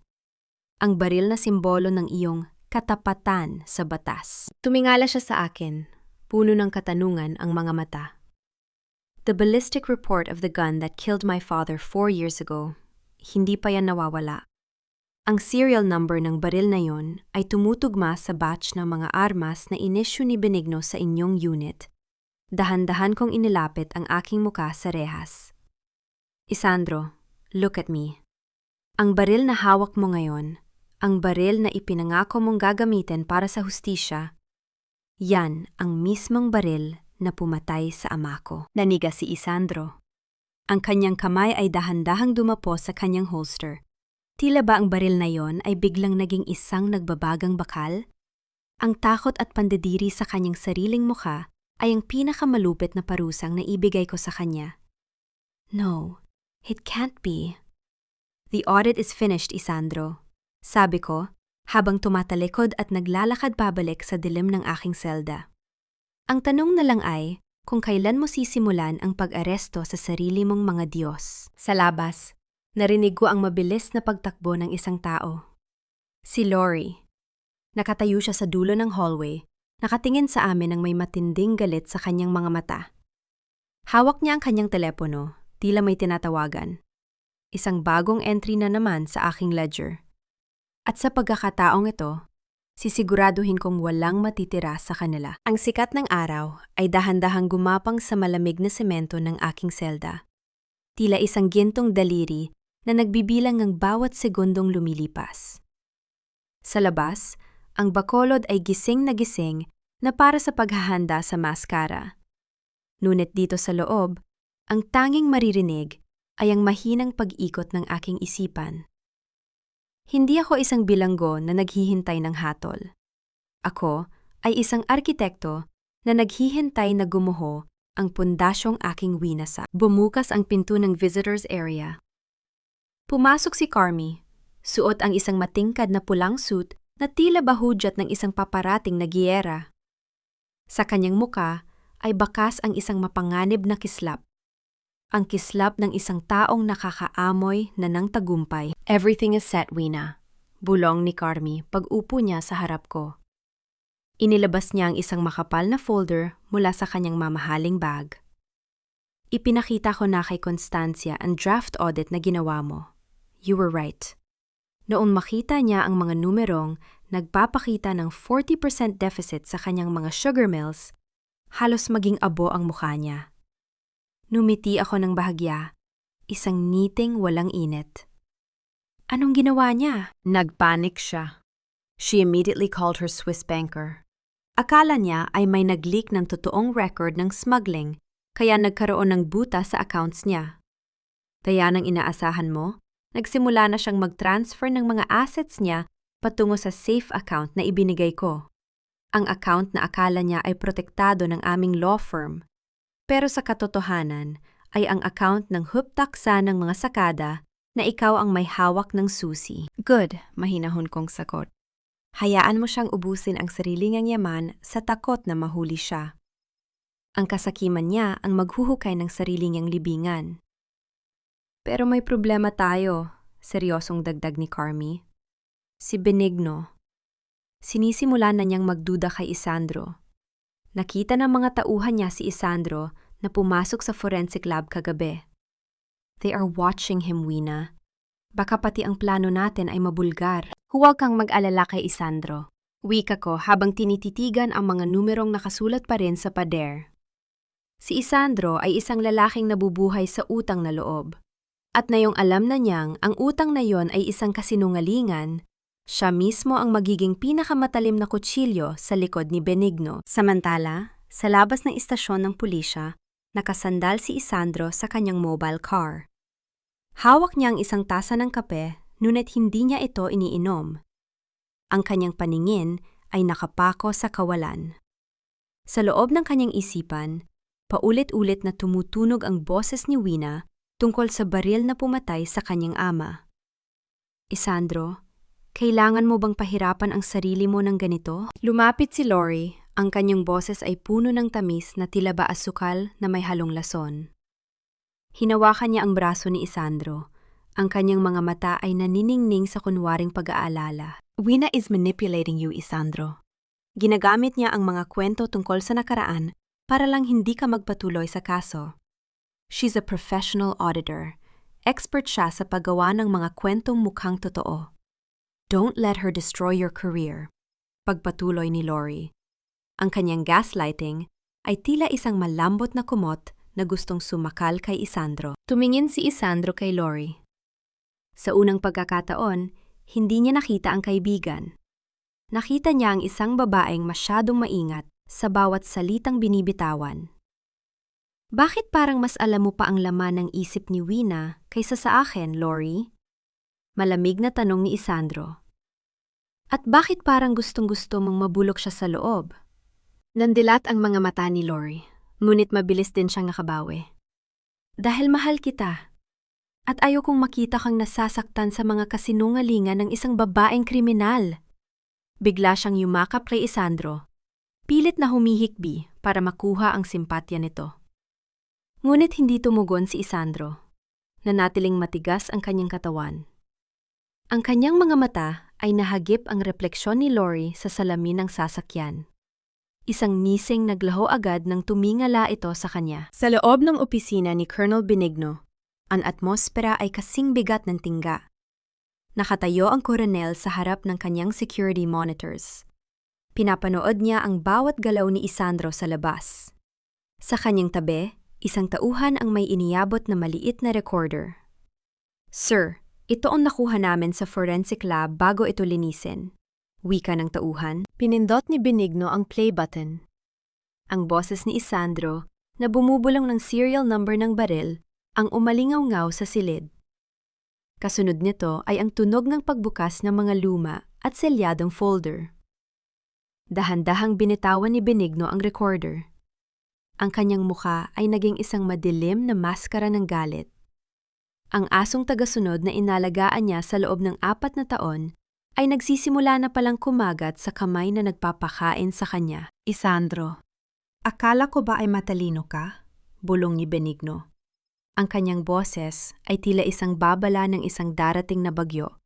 Ang baril na simbolo ng iyong katapatan sa batas. Tumingala siya sa akin, puno ng katanungan ang mga mata. The ballistic report of the gun that killed my father 4 years ago, hindi pa yan nawawala. Ang serial number ng baril na yon ay tumutugma sa batch ng mga armas na inisyu ni Benigno sa inyong unit. Dahan-dahan kong inilapit ang aking muka sa rehas. Isandro, look at me. Ang baril na hawak mo ngayon, ang baril na ipinangako mong gagamitin para sa hustisya, yan ang mismong baril na pumatay sa ama ko. Naniga si Isandro. Ang kanyang kamay ay dahan-dahang dumapo sa kanyang holster. Tila ba ang baril na yon ay biglang naging isang nagbabagang bakal? Ang takot at pandidiri sa kanyang sariling mukha ay ang pinakamalupit na parusang na ibigay ko sa kanya. No, it can't be. The audit is finished, Isandro. Sabi ko, habang tumatalikod at naglalakad pabalik sa dilim ng aking selda. Ang tanong na lang ay kung kailan mo sisimulan ang pag-aresto sa sarili mong mga Diyos. Sa labas, narinig ko ang mabilis na pagtakbo ng isang tao. Si Lori. Nakatayo siya sa dulo ng hallway, nakatingin sa amin ng may matinding galit sa kanyang mga mata. Hawak niya ang kanyang telepono, tila may tinatawagan. Isang bagong entry na naman sa aking ledger. At sa pagkakataong ito, sisiguraduhin kong walang matitira sa kanila. Ang sikat ng araw ay dahan-dahang gumapang sa malamig na semento ng aking selda. Tila isang gintong daliri na nagbibilang ng bawat segundong lumilipas. Sa labas, ang bakolod ay gising na para sa paghahanda sa maskara. Ngunit dito sa loob, ang tanging maririnig ay ang mahinang pag-ikot ng aking isipan. Hindi ako isang bilanggo na naghihintay ng hatol. Ako ay isang arkitekto na naghihintay na gumuho ang pundasyong aking winasa. Bumukas ang pinto ng visitors area. Pumasok si Carmi, suot ang isang matingkad na pulang suit na tila bahudyat ng isang paparating na giyera. Sa kanyang muka ay bakas ang isang mapanganib na kislap. Ang kislap ng isang taong nakakaamoy na ng tagumpay. Everything is set, Wina. Bulong ni Carmi pag-upo niya sa harap ko. Inilabas niya ang isang makapal na folder mula sa kanyang mamahaling bag. Ipinakita ko na kay Constancia ang draft audit na ginawa mo. You were right. Noong makita niya ang mga numerong nagpapakita ng 40% deficit sa kanyang mga sugar mills, halos maging abo ang mukha niya. Numiti ako ng bahagya, isang ngiting walang init. Anong ginawa niya? Nagpanik siya. She immediately called her Swiss banker. Akala niya ay may nag-leak ng totoong record ng smuggling, kaya nagkaroon ng buta sa accounts niya. Kaya nang inaasahan mo, nagsimula na siyang mag-transfer ng mga assets niya patungo sa safe account na ibinigay ko. Ang account na akala niya ay protektado ng aming law firm. Pero sa katotohanan ay ang account ng huptaksa ng mga sakada na ikaw ang may hawak ng susi. Good, mahinahon kong sagot. Hayaan mo siyang ubusin ang sarili niyang yaman sa takot na mahuli siya. Ang kasakiman niya ang maghuhukay ng sarili niyang libingan. Pero may problema tayo, seryosong dagdag ni Carmi. Si Benigno. Sinisimula na niyang magduda kay Isandro. Nakita ng mga tauhan niya si Isandro na pumasok sa forensic lab kagabi. They are watching him, Wina. Baka pati ang plano natin ay mabulgar. Huwag kang mag-alala kay Isandro. Wika ko habang tinititigan ang mga numerong nakasulat pa rin sa pader. Si Isandro ay isang lalaking nabubuhay sa utang na loob. At ngayong alam na niyang ang utang na yon ay isang kasinungalingan, siya mismo ang magiging pinakamatalim na kutsilyo sa likod ni Benigno. Samantala, sa labas ng istasyon ng pulisya, nakasandal si Isandro sa kanyang mobile car. Hawak niya ang isang tasa ng kape, ngunit hindi niya ito iniinom. Ang kanyang paningin ay nakapako sa kawalan. Sa loob ng kanyang isipan, paulit-ulit na tumutunog ang boses ni Wina tungkol sa baril na pumatay sa kanyang ama. Isandro, kailangan mo bang pahirapan ang sarili mo ng ganito? Lumapit si Lori Ang kanyang boses ay puno ng tamis na tila ba asukal na may halong lason. Hinawakan niya ang braso ni Isandro. Ang kanyang mga mata ay naniningning sa kunwaring pag-aalala. Wina is manipulating you, Isandro. Ginagamit niya ang mga kwento tungkol sa nakaraan para lang hindi ka magpatuloy sa kaso. She's a professional auditor. Expert siya sa paggawa ng mga kwentong mukhang totoo. Don't let her destroy your career. Pagpatuloy ni Lori. Ang kanyang gaslighting ay tila isang malambot na kumot na gustong sumakal kay Isandro. Tumingin si Isandro kay Lori. Sa unang pagkakataon, hindi niya nakita ang kaibigan. Nakita niya ang isang babaeng masyadong maingat sa bawat salitang binibitawan. Bakit parang mas alam mo pa ang laman ng isip ni Wina kaysa sa akin, Lori? Malamig na tanong ni Isandro. At bakit parang gustong-gusto mong mabulok siya sa loob? Nandilat ang mga mata ni Lori, ngunit mabilis din siyang nakabawi. Dahil mahal kita. At ayokong makita kang nasasaktan sa mga kasinungalingan ng isang babaeng kriminal. Bigla siyang yumakap kay Isandro. Pilit na humihikbi para makuha ang simpatya nito. Ngunit hindi tumugon si Isandro. Nanatiling matigas ang kanyang katawan. Ang kanyang mga mata ay nahagip ang refleksyon ni Lori sa salamin ng sasakyan. Isang nising naglaho agad nang tumingala ito sa kanya. Sa loob ng opisina ni Colonel Benigno, ang atmosfera ay kasing bigat ng tingga. Nakatayo ang koronel sa harap ng kanyang security monitors. Pinapanood niya ang bawat galaw ni Isandro sa labas. Sa kanyang tabi, isang tauhan ang may iniabot na maliit na recorder. Sir, ito ang nakuha namin sa forensic lab bago ito linisin. Wika ng tauhan. Pinindot ni Benigno ang play button. Ang boses ni Isandro, na bumubulong ng serial number ng baril, ang umalingaw-ngaw sa silid. Kasunod nito ay ang tunog ng pagbukas ng mga luma at selyadong folder. Dahan-dahang binitawan ni Benigno ang recorder. Ang kanyang mukha ay naging isang madilim na maskara ng galit. Ang asong tagasunod na inalagaan niya sa loob ng 4 na taon ay nagsisimula na palang kumagat sa kamay na nagpapakain sa kanya. Isandro, akala ko ba ay matalino ka? Bulong ni Benigno. Ang kanyang boses ay tila isang babala ng isang darating na bagyo.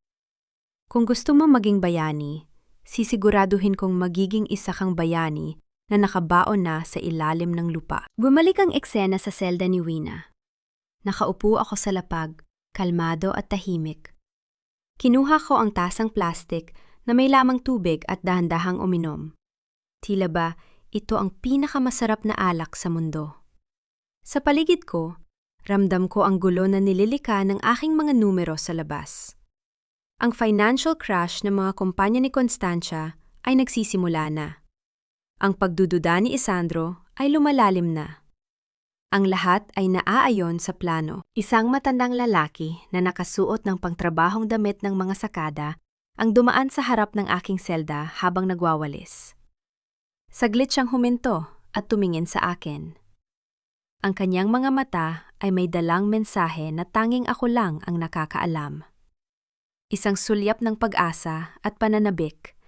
Kung gusto mo maging bayani, sisiguraduhin kong magiging isa kang bayani na nakabaon na sa ilalim ng lupa. Bumalik ang eksena sa selda ni Wina. Nakaupo ako sa lapag, kalmado at tahimik. Kinuha ko ang tasang plastik na may lamang tubig at dahan-dahang uminom. Tila ba, ito ang pinakamasarap na alak sa mundo. Sa paligid ko, ramdam ko ang gulo na nililika ng aking mga numero sa labas. Ang financial crash ng mga kumpanya ni Constancia ay nagsisimula na. Ang pagdududa ni Isandro ay lumalalim na. Ang lahat ay naaayon sa plano. Isang matandang lalaki na nakasuot ng pangtrabahong damit ng mga sakada ang dumaan sa harap ng aking selda habang nagwawalis. Saglit siyang huminto at tumingin sa akin. Ang kanyang mga mata ay may dalang mensahe na tanging ako lang ang nakakaalam. Isang sulyap ng pag-asa at pananabik.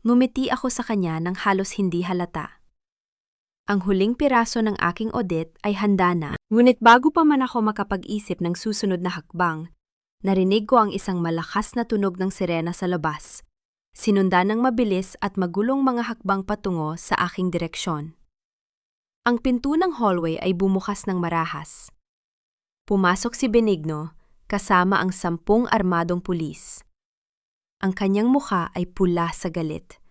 Ngumiti ako sa kanya nang halos hindi halata. Ang huling piraso ng aking audit ay handa na. Ngunit bago pa man ako makapag-isip ng susunod na hakbang, narinig ko ang isang malakas na tunog ng sirena sa labas. Sinundan ng mabilis at magulong mga hakbang patungo sa aking direksyon. Ang pinto ng hallway ay bumukas ng marahas. Pumasok si Benigno kasama ang 10 armadong pulis. Ang kanyang mukha ay pula sa galit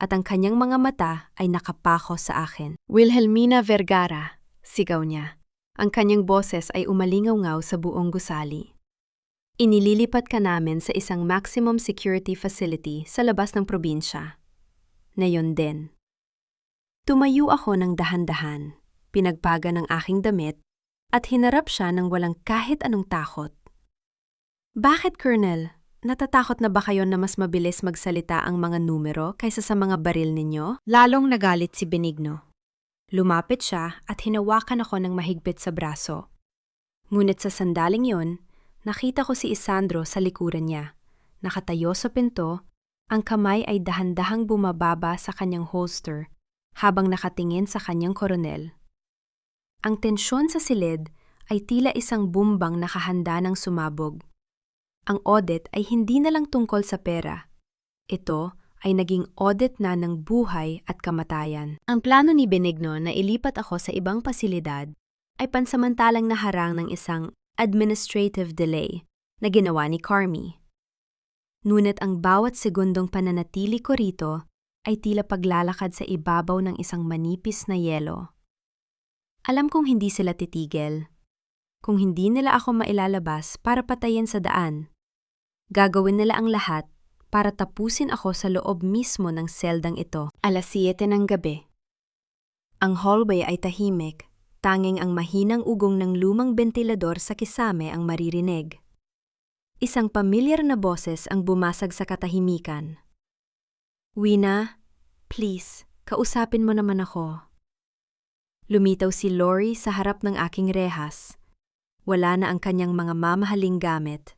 at ang kanyang mga mata ay nakapako sa akin. Wilhelmina Vergara, sigaw niya. Ang kanyang boses ay umalingaw-ngaw sa buong gusali. Inililipat ka namin sa isang maximum security facility sa labas ng probinsya. Nayon din. Tumayo ako ng dahan-dahan, pinagpaga ng aking damit, at hinarap siya ng walang kahit anong takot. Bakit, Colonel? Natatakot na ba kayo na mas mabilis magsalita ang mga numero kaysa sa mga baril ninyo? Lalong nagalit si Benigno. Lumapit siya at hinawakan ako ng mahigpit sa braso. Ngunit sa sandaling yon, nakita ko si Isandro sa likuran niya. Nakatayo sa pinto, ang kamay ay dahan-dahang bumababa sa kanyang holster habang nakatingin sa kanyang koronel. Ang tensyon sa silid ay tila isang bumbang nakahanda ng sumabog. Ang audit ay hindi na lang tungkol sa pera. Ito ay naging audit na ng buhay at kamatayan. Ang plano ni Benigno na ilipat ako sa ibang pasilidad ay pansamantalang naharang ng isang administrative delay na ginawa ni Carmi. Ngunit ang bawat segundong pananatili ko rito ay tila paglalakad sa ibabaw ng isang manipis na yelo. Alam kong hindi sila titigil. Kung hindi nila ako mailalabas para patayin sa daan, gagawin nila ang lahat para tapusin ako sa loob mismo ng seldang ito. 7:00 ng gabi. Ang hallway ay tahimik, tanging ang mahinang ugong ng lumang bentilador sa kisame ang maririnig. Isang pamilyar na boses ang bumasag sa katahimikan. "Wina, please, kausapin mo naman ako." Lumitaw si Lori sa harap ng aking rehas. Wala na ang kanyang mga mamahaling gamit.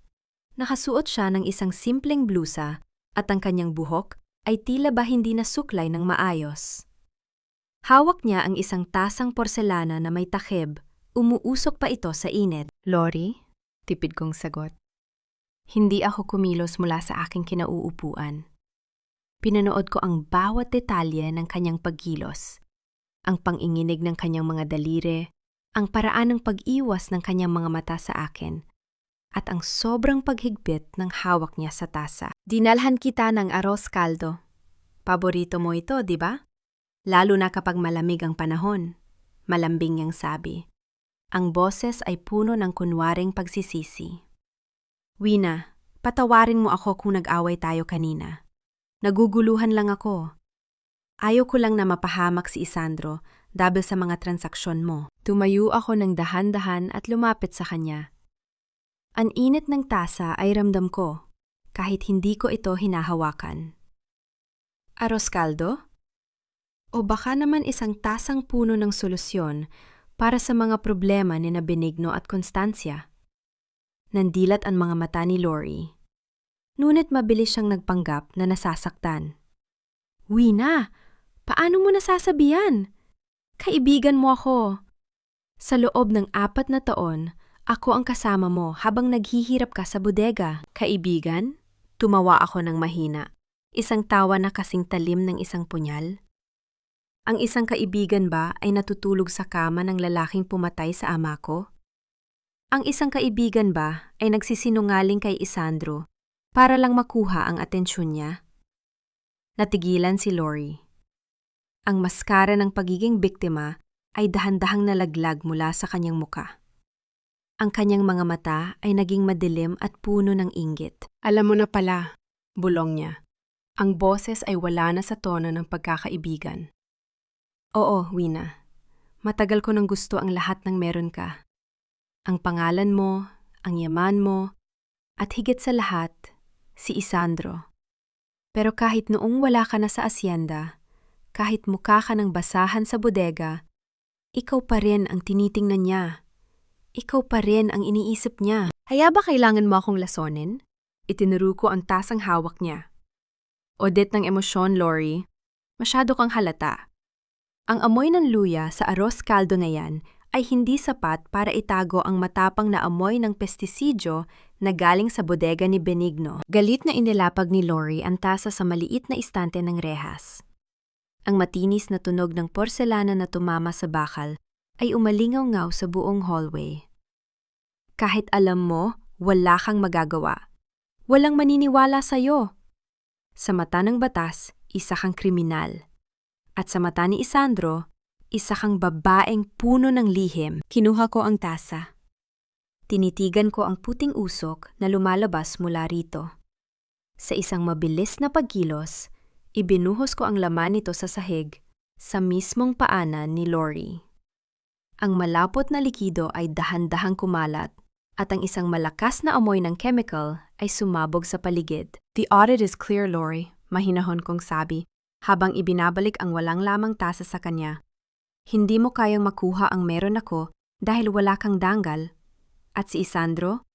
Nakasuot siya ng isang simpleng blusa at ang kanyang buhok ay tila ba hindi nasuklay ng maayos. Hawak niya ang isang tasang porselana na may takip, umuusok pa ito sa init. "Lori?" tipid kong sagot. Hindi ako kumilos mula sa aking kinauupuan. Pinanood ko ang bawat detalye ng kanyang pagkilos, ang panginginig ng kanyang mga daliri, ang paraan ng pag-iwas ng kanyang mga mata sa akin, at ang sobrang paghigpit ng hawak niya sa tasa. "Dinalhan kita ng arroz caldo. Paborito mo ito, di ba? Lalo na kapag malamig ang panahon," malambing niyang sabi. Ang boses ay puno ng kunwaring pagsisisi. "Wina, patawarin mo ako kung nag-away tayo kanina. Naguguluhan lang ako. Ayaw ko lang na mapahamak si Isandro dahil sa mga transaksyon mo." Tumayo ako ng dahan-dahan at lumapit sa kanya. Ang init ng tasa ay ramdam ko, kahit hindi ko ito hinahawakan. "Arroz caldo? O baka naman isang tasang puno ng solusyon para sa mga problema ni na Benigno at Constancia?" Nandilat ang mga mata ni Lori. Ngunit mabilis siyang nagpanggap na nasasaktan. "Wina, paano mo nasasabihan? Kaibigan mo ako. Sa loob ng 4 na taon, ako ang kasama mo habang naghihirap ka sa bodega." "Kaibigan?" Tumawa ako ng mahina. Isang tawa na kasing talim ng isang punyal. Ang isang kaibigan ba ay natutulog sa kama ng lalaking pumatay sa ama ko? Ang isang kaibigan ba ay nagsisinungaling kay Isandro para lang makuha ang atensyon niya? Natigilan si Lori. Ang maskara ng pagiging biktima ay dahan-dahang nalaglag mula sa kanyang muka. Ang kanyang mga mata ay naging madilim at puno ng inggit. "Alam mo na pala," bulong niya. Ang boses ay wala na sa tono ng pagkakaibigan. "Oo, Wina. Matagal ko nang gusto ang lahat ng meron ka. Ang pangalan mo, ang yaman mo, at higit sa lahat, si Isandro. Pero kahit noong wala ka na sa asyenda, kahit mukha ka ng basahan sa bodega, ikaw pa rin ang tinitingnan niya. Ikaw pa rin ang iniisip niya. Kaya ba kailangan mo akong lasonin?" Itinuro ko ang tasang hawak niya. "Audit ng emosyon, Lori. Masyado kang halata. Ang amoy ng luya sa arroz caldo na yan ay hindi sapat para itago ang matapang na amoy ng pestisidyo na galing sa bodega ni Benigno." Galit na inilapag ni Lori ang tasa sa maliit na istante ng rehas. Ang matinis na tunog ng porselana na tumama sa bakal ay umalingaw-ngaw sa buong hallway. "Kahit alam mo, wala kang magagawa. Walang maniniwala sa'yo. Sa mata ng batas, isa kang kriminal. At sa mata ni Isandro, isa kang babaeng puno ng lihim." Kinuha ko ang tasa. Tinitigan ko ang puting usok na lumalabas mula rito. Sa isang mabilis na pagkilos, ibinuhos ko ang laman nito sa sahig, sa mismong paanan ni Lori. Ang malapot na likido ay dahan-dahang kumalat, at ang isang malakas na amoy ng chemical ay sumabog sa paligid. "The audit is clear, Lori," mahinahon kong sabi, habang ibinabalik ang walang lamang tasa sa kanya. "Hindi mo kayang makuha ang meron ako dahil wala kang danggal. At si Isandro,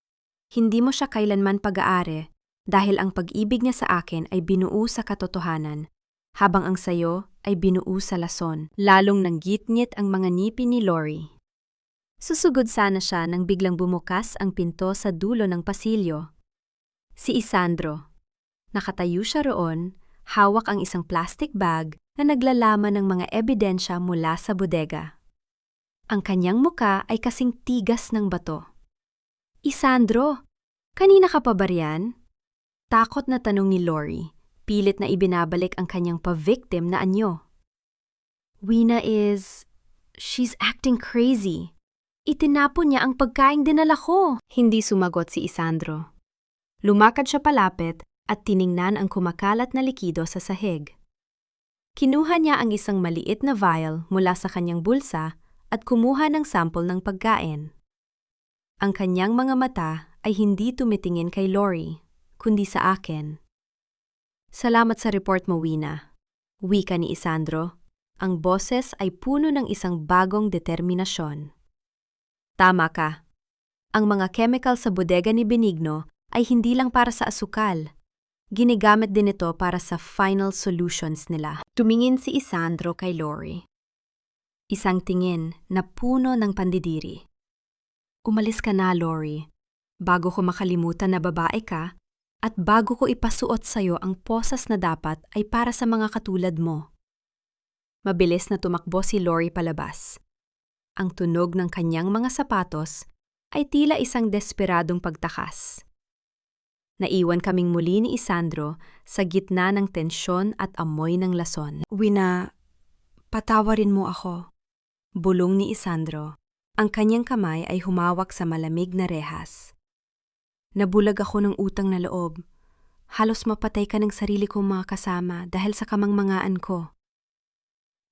hindi mo siya kailanman pag-aari dahil ang pag-ibig niya sa akin ay binuo sa katotohanan, habang ang sayo ay binuo sa lason, lalong nanggitngit ang mga ngipin ni Lori. Susugod sana siya nang biglang bumukas ang pinto sa dulo ng pasilyo. Si Isandro. Nakatayo siya roon, hawak ang isang plastic bag na naglalaman ng mga ebidensya mula sa bodega. Ang kanyang muka ay kasing tigas ng bato. Isandro, kanina ka pa ba riyan? Takot na tanong ni Lori, pilit na ibinabalik ang kanyang pa-victim na anyo. Wina she's acting crazy. Itinapon niya ang pagkaing dinala ko. Hindi sumagot si Isandro. Lumakad siya palapit at tiningnan ang kumakalat na likido sa sahig. Kinuha niya ang isang maliit na vial mula sa kanyang bulsa at kumuha ng sample ng pagkain. Ang kanyang mga mata ay hindi tumitingin kay Lori, kundi sa akin. Salamat sa report mo, Wina. Wika ni Isandro. Ang boses ay puno ng isang bagong determinasyon. Tama ka. Ang mga chemical sa bodega ni Benigno ay hindi lang para sa asukal. Ginigamit din ito para sa final solutions nila. Tumingin si Isandro kay Lori. Isang tingin na puno ng pandidiri. Umalis ka na, Lori. Bago ko makalimutan na babae ka, at bago ko ipasuot sa'yo ang posas na dapat ay para sa mga katulad mo. Mabilis na tumakbo si Lori palabas. Ang tunog ng kanyang mga sapatos ay tila isang desperadong pagtakas. Naiwan kaming muli ni Isandro sa gitna ng tensyon at amoy ng lason. Wina, patawarin mo ako. Bulong ni Isandro. Ang kanyang kamay ay humawak sa malamig na rehas. Nabulag ako ng utang na loob. Halos mapatay ka ng sarili kong mga kasama dahil sa kamangmangaan ko.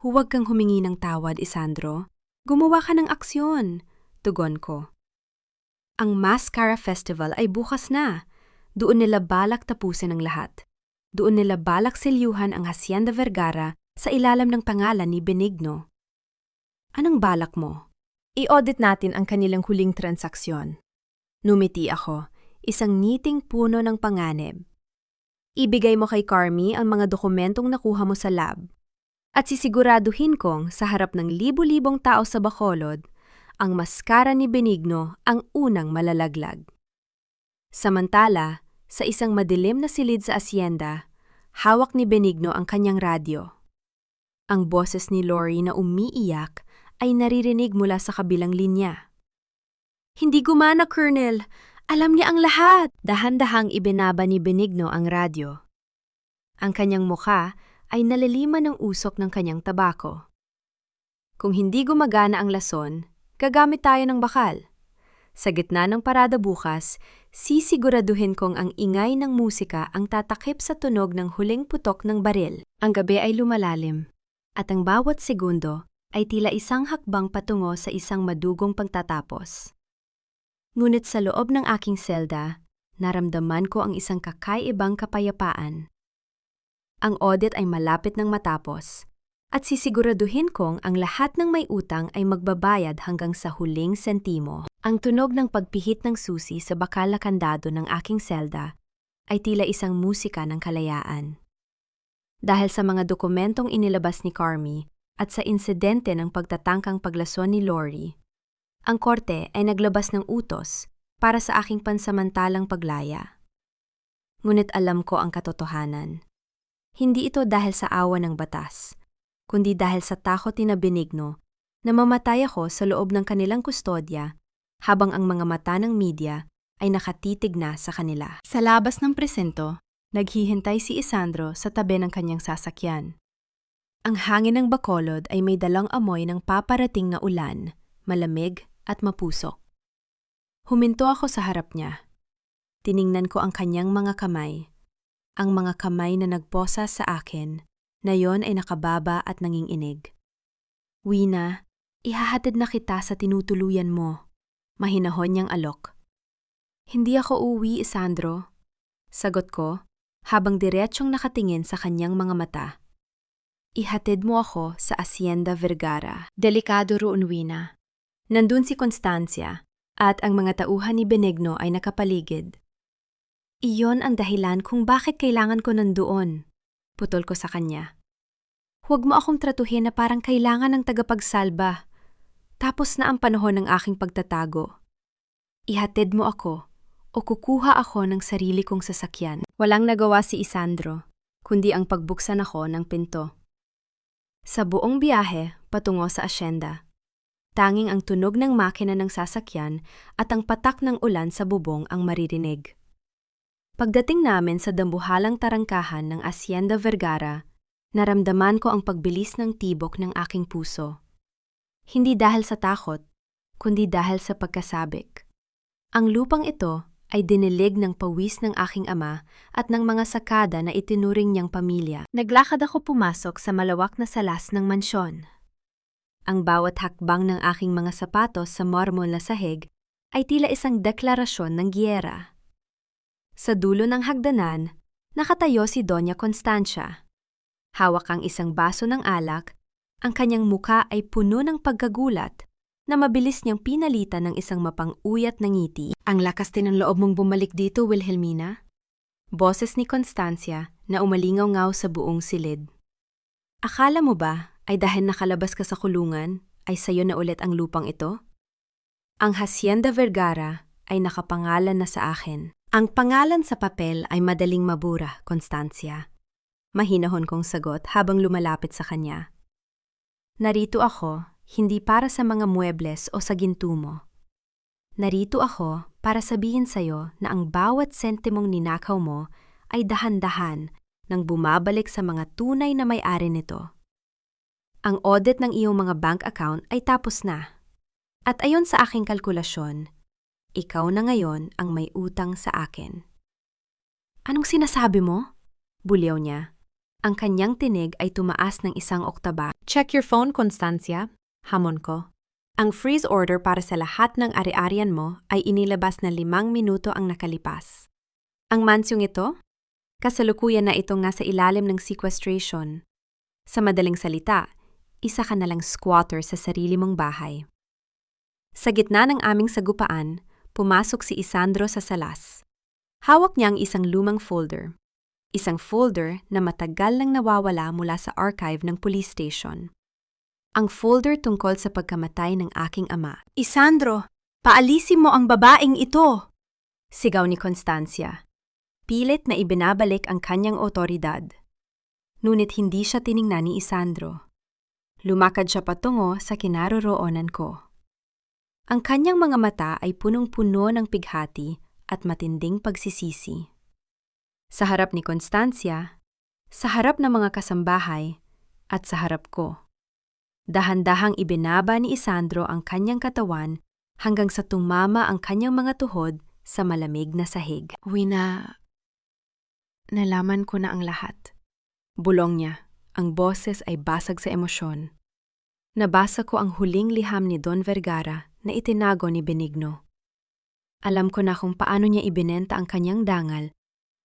Huwag kang humingi ng tawad, Isandro. Gumawa ka ng aksyon, tugon ko. Ang Mascara Festival ay bukas na. Doon nila balak tapusin ang lahat. Doon nila balak selyuhan ang Hacienda Vergara sa ilalim ng pangalan ni Benigno. Anong balak mo? I-audit natin ang kanilang huling transaksyon. Numiti ako, isang ngiting puno ng panganib. Ibigay mo kay Carmi ang mga dokumentong nakuha mo sa lab. At sisiguraduhin kong sa harap ng libu-libong tao sa Bacolod, ang maskara ni Benigno ang unang malalaglag. Samantala, sa isang madilim na silid sa asyenda, hawak ni Benigno ang kanyang radyo. Ang boses ni Lori na umiiyak ay naririnig mula sa kabilang linya. Hindi gumana, Colonel. Alam niya ang lahat. Dahan-dahang ibinaba ni Benigno ang radyo. Ang kanyang mukha ay naliliman ng usok ng kanyang tabako. Kung hindi gumagana ang lason, gagamit tayo ng bakal. Sa gitna ng parada bukas, sisiguraduhin kong ang ingay ng musika ang tatakip sa tunog ng huling putok ng baril. Ang gabi ay lumalalim, at ang bawat segundo ay tila isang hakbang patungo sa isang madugong pagtatapos. Ngunit sa loob ng aking selda, naramdaman ko ang isang kakaibang kapayapaan. Ang audit ay malapit ng matapos, at sisiguraduhin kong ang lahat ng may utang ay magbabayad hanggang sa huling sentimo. Ang tunog ng pagpihit ng susi sa bakal na kandado ng aking selda ay tila isang musika ng kalayaan. Dahil sa mga dokumentong inilabas ni Carmi at sa insidente ng pagtatangkang paglason ni Lori, ang korte ay naglabas ng utos para sa aking pansamantalang paglaya. Ngunit alam ko ang katotohanan. Hindi ito dahil sa awa ng batas, kundi dahil sa takot ni Benigno na mamatay ako sa loob ng kanilang kustodya habang ang mga mata ng media ay nakatitig na sa kanila. Sa labas ng presento, naghihintay si Isandro sa tabi ng kanyang sasakyan. Ang hangin ng Bacolod ay may dalang amoy ng paparating na ulan, malamig at mapusok. Huminto ako sa harap niya. Tiningnan ko ang kanyang mga kamay. Ang mga kamay na nagposa sa akin, na yon ay nakababa at nanginginig. Wina, ihahatid na kita sa tinutuluyan mo. Mahinahon niyang alok. Hindi ako uuwi, Isandro. Sagot ko, habang diretsyong nakatingin sa kanyang mga mata. Ihatid mo ako sa Hacienda Vergara. Delikado roon, Wina. Nandun si Constancia, at ang mga tauhan ni Benigno ay nakapaligid. Iyon ang dahilan kung bakit kailangan ko nandoon. Putol ko sa kanya. Huwag mo akong tratuhin na parang kailangan ng tagapagsalba. Tapos na ang panahon ng aking pagtatago. Ihatid mo ako o kukuha ako ng sarili kong sasakyan. Walang nagawa si Isandro, kundi ang pagbuksan ako ng pinto. Sa buong biyahe patungo sa asyenda, tanging ang tunog ng makina ng sasakyan at ang patak ng ulan sa bubong ang maririnig. Pagdating namin sa dambuhalang tarangkahan ng Hacienda Vergara, naramdaman ko ang pagbilis ng tibok ng aking puso. Hindi dahil sa takot, kundi dahil sa pagkasabik. Ang lupang ito ay dinilig ng pawis ng aking ama at ng mga sakada na itinuring niyang pamilya. Naglakad ako pumasok sa malawak na salas ng mansyon. Ang bawat hakbang ng aking mga sapatos sa marmol na sahig ay tila isang deklarasyon ng giyera. Sa dulo ng hagdanan, nakatayo si Doña Constancia. Hawak ang isang baso ng alak, ang kanyang muka ay puno ng pagkagulat na mabilis niyang pinalitan ng isang mapang-uyat na ngiti. Ang lakas din ng loob mong bumalik dito, Wilhelmina? Boses ni Constancia na umalingaw-ngaw sa buong silid. Akala mo ba ay dahil nakalabas ka sa kulungan ay sayo na ulit ang lupang ito? Ang Hacienda Vergara ay nakapangalan na sa akin. Ang pangalan sa papel ay madaling mabura, Constancia. Mahinahon kong sagot habang lumalapit sa kanya. Narito ako, hindi para sa mga muebles o sa ginto mo. Narito ako para sabihin sa'yo na ang bawat sentimong ninakaw mo ay dahan-dahan nang bumabalik sa mga tunay na may-ari nito. Ang audit ng iyong mga bank account ay tapos na. At ayon sa aking kalkulasyon, ikaw na ngayon ang may utang sa akin. Anong sinasabi mo? Bulyaw niya. Ang kanyang tinig ay tumaas ng isang oktaba. Check your phone, Constancia. Hamon ko. Ang freeze order para sa lahat ng ari-arian mo ay inilabas na 5 minuto ang nakalipas. Ang mansyong ito? Kasalukuyan na itong nasa ilalim ng sequestration. Sa madaling salita, isa ka nalang squatter sa sarili mong bahay. Sa gitna ng aming sagupaan, pumasok si Isandro sa salas. Hawak niya ang isang lumang folder. Isang folder na matagal nang nawawala mula sa archive ng police station. Ang folder tungkol sa pagkamatay ng aking ama. Isandro, paalisin mo ang babaeng ito! Sigaw ni Constancia. Pilit na ibinabalik ang kanyang otoridad. Ngunit hindi siya tiningnan ni Isandro. Lumakad siya patungo sa kinaroroonan ko. Ang kanyang mga mata ay punong-puno ng pighati at matinding pagsisisi. Sa harap ni Constancia, sa harap ng mga kasambahay, at sa harap ko. Dahan-dahang ibinaba ni Isandro ang kanyang katawan hanggang sa tumama ang kanyang mga tuhod sa malamig na sahig. Nalaman ko na ang lahat. Bulong niya, ang boses ay basag sa emosyon. Nabasa ko ang huling liham ni Don Vergara na itinago ni Benigno. Alam ko na kung paano niya ibinenta ang kanyang dangal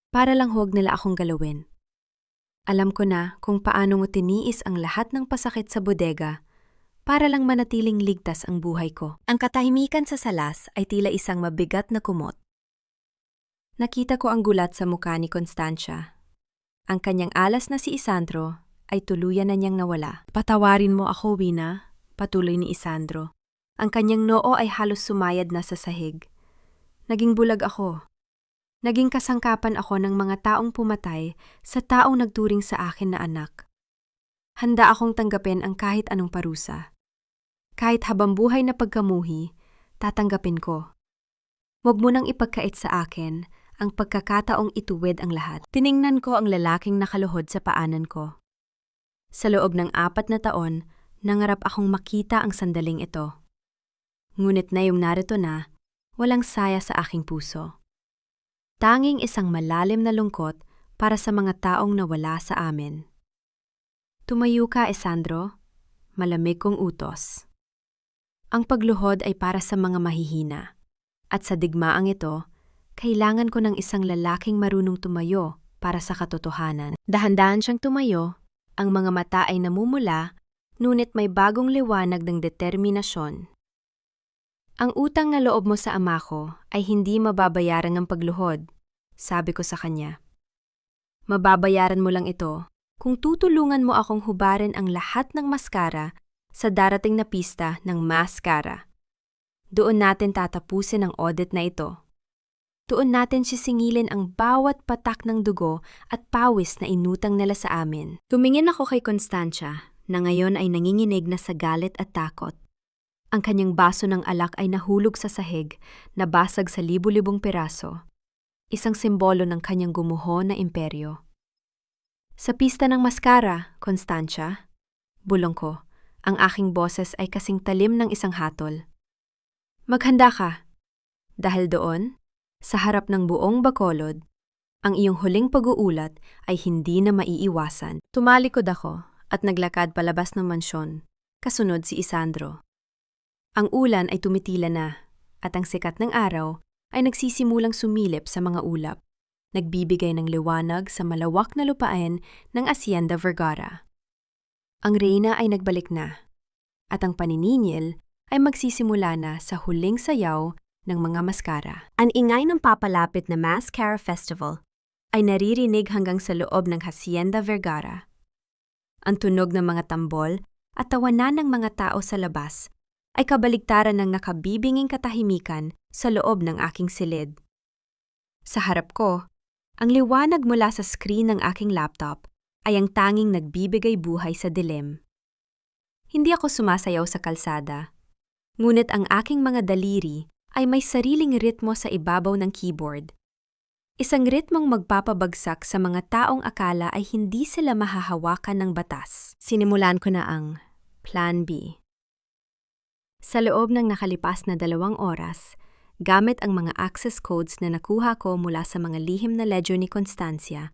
para lang huwag nila akong galawin. Alam ko na kung paano mo tiniis ang lahat ng pasakit sa bodega para lang manatiling ligtas ang buhay ko. Ang katahimikan sa salas ay tila isang mabigat na kumot. Nakita ko ang gulat sa mukha ni Constancia. Ang kanyang alas na si Isandro ay tuluyan na niyang nawala. Patawarin mo ako, Wina, patuloy ni Isandro. Ang kanyang noo ay halos sumayad na sa sahig. Naging bulag ako. Naging kasangkapan ako ng mga taong pumatay sa taong nagturing sa akin na anak. Handa akong tanggapin ang kahit anong parusa. Kahit habang buhay na pagkamuhi, tatanggapin ko. Huwag mo nang ipagkait sa akin ang pagkakataong ituwid ang lahat. Tiningnan ko ang lalaking nakaluhod sa paanan ko. Sa loob ng 4 na taon, nangarap akong makita ang sandaling ito. Ngunit na yung narito na, walang saya sa aking puso. Tanging isang malalim na lungkot para sa mga taong nawala sa amin. Tumayo ka, Isandro. Malamig kong utos. Ang pagluhod ay para sa mga mahihina. At sa digmaang ito, kailangan ko ng isang lalaking marunong tumayo para sa katotohanan. Dahan-dahan siyang tumayo, ang mga mata ay namumula, ngunit may bagong liwanag ng determinasyon. Ang utang na loob mo sa ama ko ay hindi mababayaran ng pagluhod, sabi ko sa kanya. Mababayaran mo lang ito kung tutulungan mo akong hubarin ang lahat ng maskara sa darating na pista ng mascara. Doon natin tatapusin ang audit na ito. Doon natin sisingilin ang bawat patak ng dugo at pawis na inutang nila sa amin. Tumingin ako kay Constancia na ngayon ay nanginginig na sa galit at takot. Ang kanyang baso ng alak ay nahulog sa sahig, nabasag sa libu-libong piraso. Isang simbolo ng kanyang gumuho na imperyo. Sa pista ng maskara, Constancia, bulong ko, ang aking boses ay kasing talim ng isang hatol. Maghanda ka. Dahil doon, sa harap ng buong Bacolod, ang iyong huling pag-uulat ay hindi na maiiwasan. Tumalikod ako at naglakad palabas ng mansyon, kasunod si Isandro. Ang ulan ay tumitila na, at ang sikat ng araw ay nagsisimulang sumilip sa mga ulap, nagbibigay ng liwanag sa malawak na lupain ng Hacienda Vergara. Ang reyna ay nagbalik na, at ang paniningil ay magsisimula na sa huling sayaw ng mga maskara. Ang ingay ng papalapit na Mascara Festival ay naririnig hanggang sa loob ng Hacienda Vergara. Ang tunog ng mga tambol at tawanan ng mga tao sa labas ay kabaligtaran ng nakabibinging katahimikan sa loob ng aking silid. Sa harap ko, ang liwanag mula sa screen ng aking laptop ay ang tanging nagbibigay buhay sa dilim. Hindi ako sumasayaw sa kalsada, ngunit ang aking mga daliri ay may sariling ritmo sa ibabaw ng keyboard. Isang ritmong magpapabagsak sa mga taong akala ay hindi sila mahahawakan ng batas. Sinimulan ko na ang Plan B. Sa loob ng nakalipas na 2 oras, gamit ang mga access codes na nakuha ko mula sa mga lihim na ledger ni Constancia,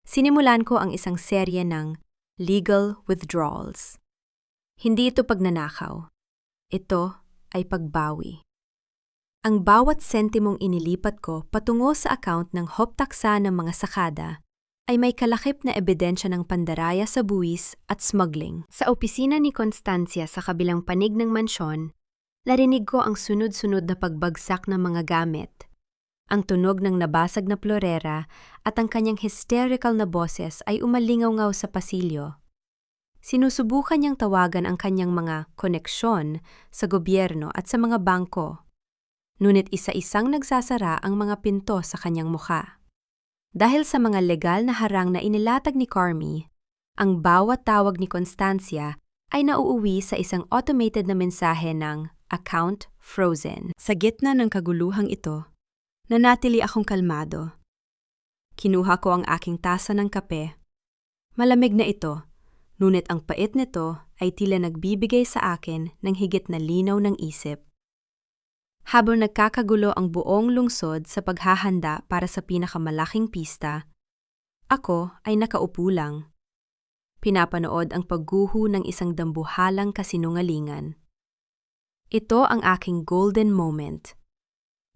sinimulan ko ang isang serye ng legal withdrawals. Hindi ito pagnanakaw. Ito ay pagbawi. Ang bawat sentimong inilipat ko patungo sa account ng hoptaksa ng mga sakada ay may kalakip na ebidensya ng pandaraya sa buwis at smuggling. Sa opisina ni Constancia sa kabilang panig ng mansyon, narinig ko ang sunod-sunod na pagbagsak ng mga gamit, ang tunog ng nabasag na plorera at ang kanyang hysterical na boses ay umalingaw-ngaw sa pasilyo. Sinusubukan niyang tawagan ang kanyang mga koneksyon sa gobyerno at sa mga bangko. Ngunit isa-isang nagsasara ang mga pinto sa kanyang mukha. Dahil sa mga legal na harang na inilatag ni Carmi, ang bawat tawag ni Constancia ay nauuwi sa isang automated na mensahe ng account frozen. Sa gitna ng kaguluhang ito, nanatili akong kalmado. Kinuha ko ang aking tasa ng kape. Malamig na ito, ngunit ang pait nito ay tila nagbibigay sa akin ng higit na linaw ng isip. Habang nagkakagulo ang buong lungsod sa paghahanda para sa pinakamalaking pista, ako ay nakaupo lang. Pinapanood ang pagguho ng isang dambuhalang kasinungalingan. Ito ang aking golden moment.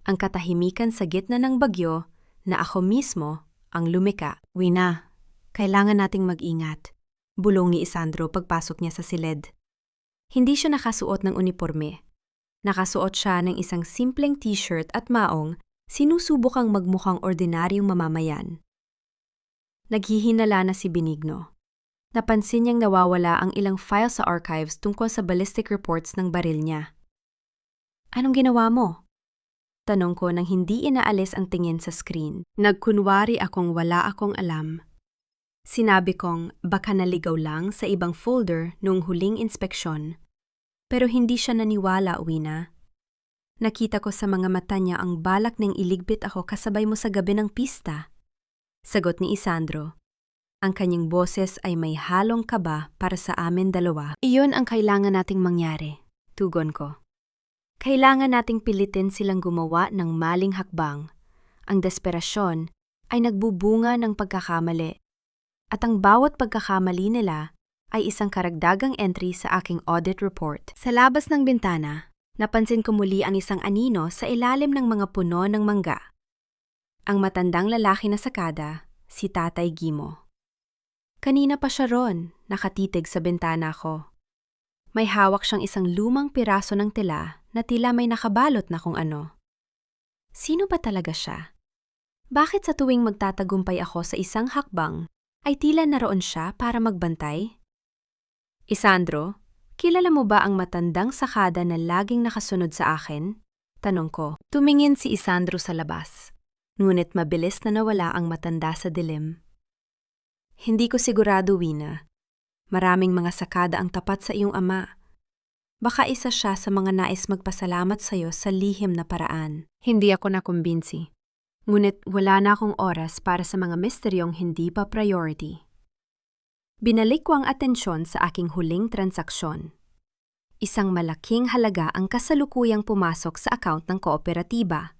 Ang katahimikan sa gitna ng bagyo na ako mismo ang lumika. Wina, kailangan nating mag-ingat, bulong ni Isandro pagpasok niya sa silid. Hindi siya nakasuot ng uniforme. Nakasuot siya ng isang simpleng t-shirt at maong sinusubukang magmukhang ordinaryong mamamayan. Naghihinala na si Benigno. Napansin niyang nawawala ang ilang file sa archives tungkol sa ballistic reports ng baril niya. Anong ginawa mo? Tanong ko nang hindi inaalis ang tingin sa screen. Nagkunwari akong wala akong alam. Sinabi kong baka naligaw lang sa ibang folder noong huling inspeksyon. Pero hindi siya naniwala, Wina. Nakita ko sa mga mata niya ang balak nang iligbit ako kasabay mo sa gabi ng pista. Sagot ni Isandro. Ang kanyang boses ay may halong kaba para sa amin dalawa. Iyon ang kailangan nating mangyari, tugon ko. Kailangan nating pilitin silang gumawa ng maling hakbang. Ang desperasyon ay nagbubunga ng pagkakamali. At ang bawat pagkakamali nila ay isang karagdagang entry sa aking audit report. Sa labas ng bintana, napansin ko muli ang isang anino sa ilalim ng mga puno ng mangga. Ang matandang lalaki na sakada, si Tatay Gimo. Kanina pa siya ron, nakatitig sa bintana ko. May hawak siyang isang lumang piraso ng tela na tila may nakabalot na kung ano. Sino ba talaga siya? Bakit sa tuwing magtatagumpay ako sa isang hakbang, ay tila naroon siya para magbantay. Isandro, kilala mo ba ang matandang sakada na laging nakasunod sa akin? Tanong ko. Tumingin si Isandro sa labas, ngunit mabilis na nawala ang matanda sa dilim. Hindi ko sigurado, Wina. Maraming mga sakada ang tapat sa iyong ama. Baka isa siya sa mga nais magpasalamat sa iyo sa lihim na paraan. Hindi ako nakumbinsi. Ngunit wala na akong oras para sa mga misteryong hindi pa priority. Binalik ko ang atensyon sa aking huling transaksyon. Isang malaking halaga ang kasalukuyang pumasok sa account ng kooperatiba.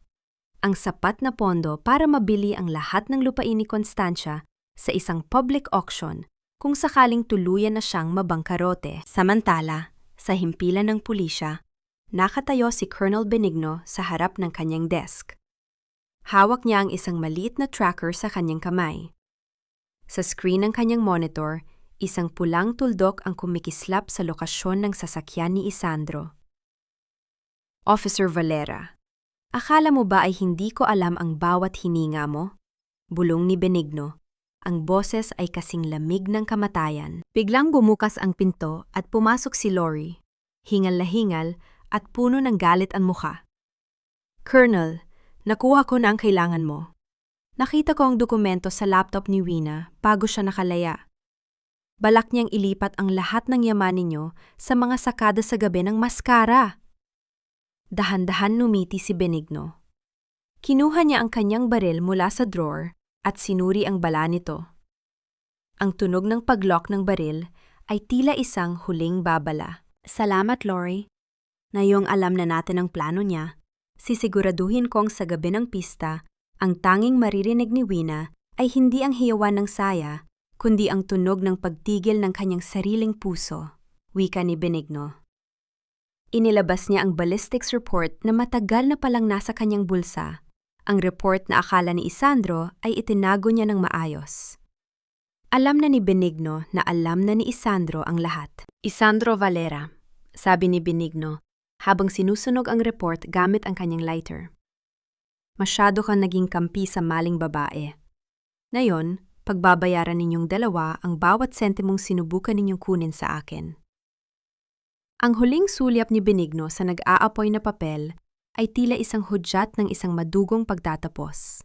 Ang sapat na pondo para mabili ang lahat ng lupain ni Constancia sa isang public auction kung sakaling tuluyan na siyang mabangkarote. Samantala, sa himpilan ng pulisya, nakatayo si Colonel Benigno sa harap ng kanyang desk. Hawak niya ang isang maliit na tracker sa kanyang kamay. Sa screen ng kanyang monitor, isang pulang tuldok ang kumikislap sa lokasyon ng sasakyan ni Isandro. Officer Valera, akala mo ba ay hindi ko alam ang bawat hininga mo? Bulong ni Benigno. Ang boses ay kasing lamig ng kamatayan. Biglang bumukas ang pinto at pumasok si Lori. Hingal na hingal at puno ng galit ang mukha. Colonel, nakuha ko na ang kailangan mo. Nakita ko ang dokumento sa laptop ni Wina bago siya nakalaya. Balak niyang ilipat ang lahat ng yaman ninyo sa mga sakada sa gabi ng maskara. Dahan-dahan numiti si Benigno. Kinuha niya ang kanyang baril mula sa drawer at sinuri ang bala nito. Ang tunog ng paglock ng baril ay tila isang huling babala. Salamat, Lori. Ngayong alam na natin ang plano niya, sisiguraduhin kong sa gabi ng pista, ang tanging maririnig ni Wina ay hindi ang hiyawan ng saya, kundi ang tunog ng pagtigil ng kanyang sariling puso, wika ni Benigno. Inilabas niya ang ballistics report na matagal na palang nasa kanyang bulsa. Ang report na akala ni Isandro ay itinago niya ng maayos. Alam na ni Benigno na alam na ni Isandro ang lahat. Isandro Valera, sabi ni Benigno, habang sinusunog ang report gamit ang kanyang lighter. Masyado kang naging kampi sa maling babae. Ngayon, pagbabayaran ninyong dalawa ang bawat sentimong sinubukan ninyong kunin sa akin. Ang huling sulyap ni Benigno sa nag-aapoy na papel ay tila isang hudyat ng isang madugong pagtatapos.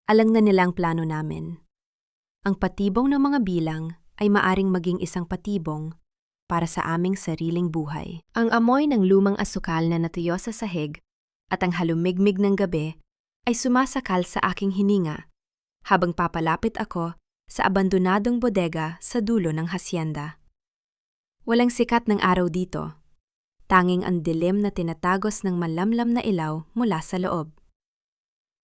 Alang na nila ang plano namin. Ang patibong ng mga bilang ay maaring maging isang patibong para sa aming sariling buhay. Ang amoy ng lumang asukal na natuyo sa sahig at ang halumigmig ng gabi ay sumasakal sa aking hininga habang papalapit ako sa abandonadong bodega sa dulo ng hasyenda. Walang sikat ng araw dito. Tanging ang dilim na tinatagos ng malamlam na ilaw mula sa loob.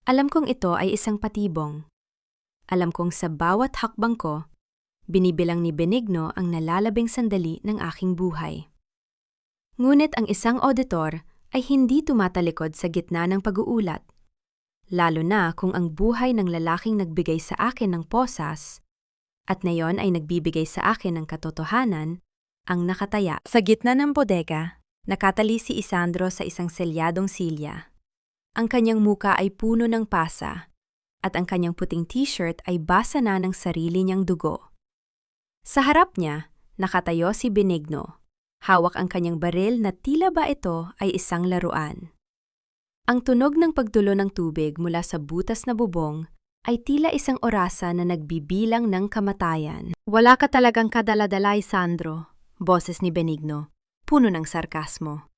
Alam kong ito ay isang patibong. Alam kong sa bawat hakbang ko, binibilang ni Benigno ang nalalabing sandali ng aking buhay. Ngunit ang isang auditor ay hindi tumatalikod sa gitna ng pag-uulat. Lalo na kung ang buhay ng lalaking nagbigay sa akin ng posas at ngayon ay nagbibigay sa akin ng katotohanan ang nakataya. Sa gitna ng bodega, nakatali si Isandro sa isang selyadong silya. Ang kanyang muka ay puno ng pasa at ang kanyang puting t-shirt ay basa na ng sarili niyang dugo. Sa harap niya, nakatayo si Benigno. Hawak ang kanyang baril na tila ba ito ay isang laruan. Ang tunog ng pagtulo ng tubig mula sa butas na bubong ay tila isang orasa na nagbibilang ng kamatayan. Wala ka talagang kadaladala, Isandro, boses ni Benigno, puno ng sarkasmo.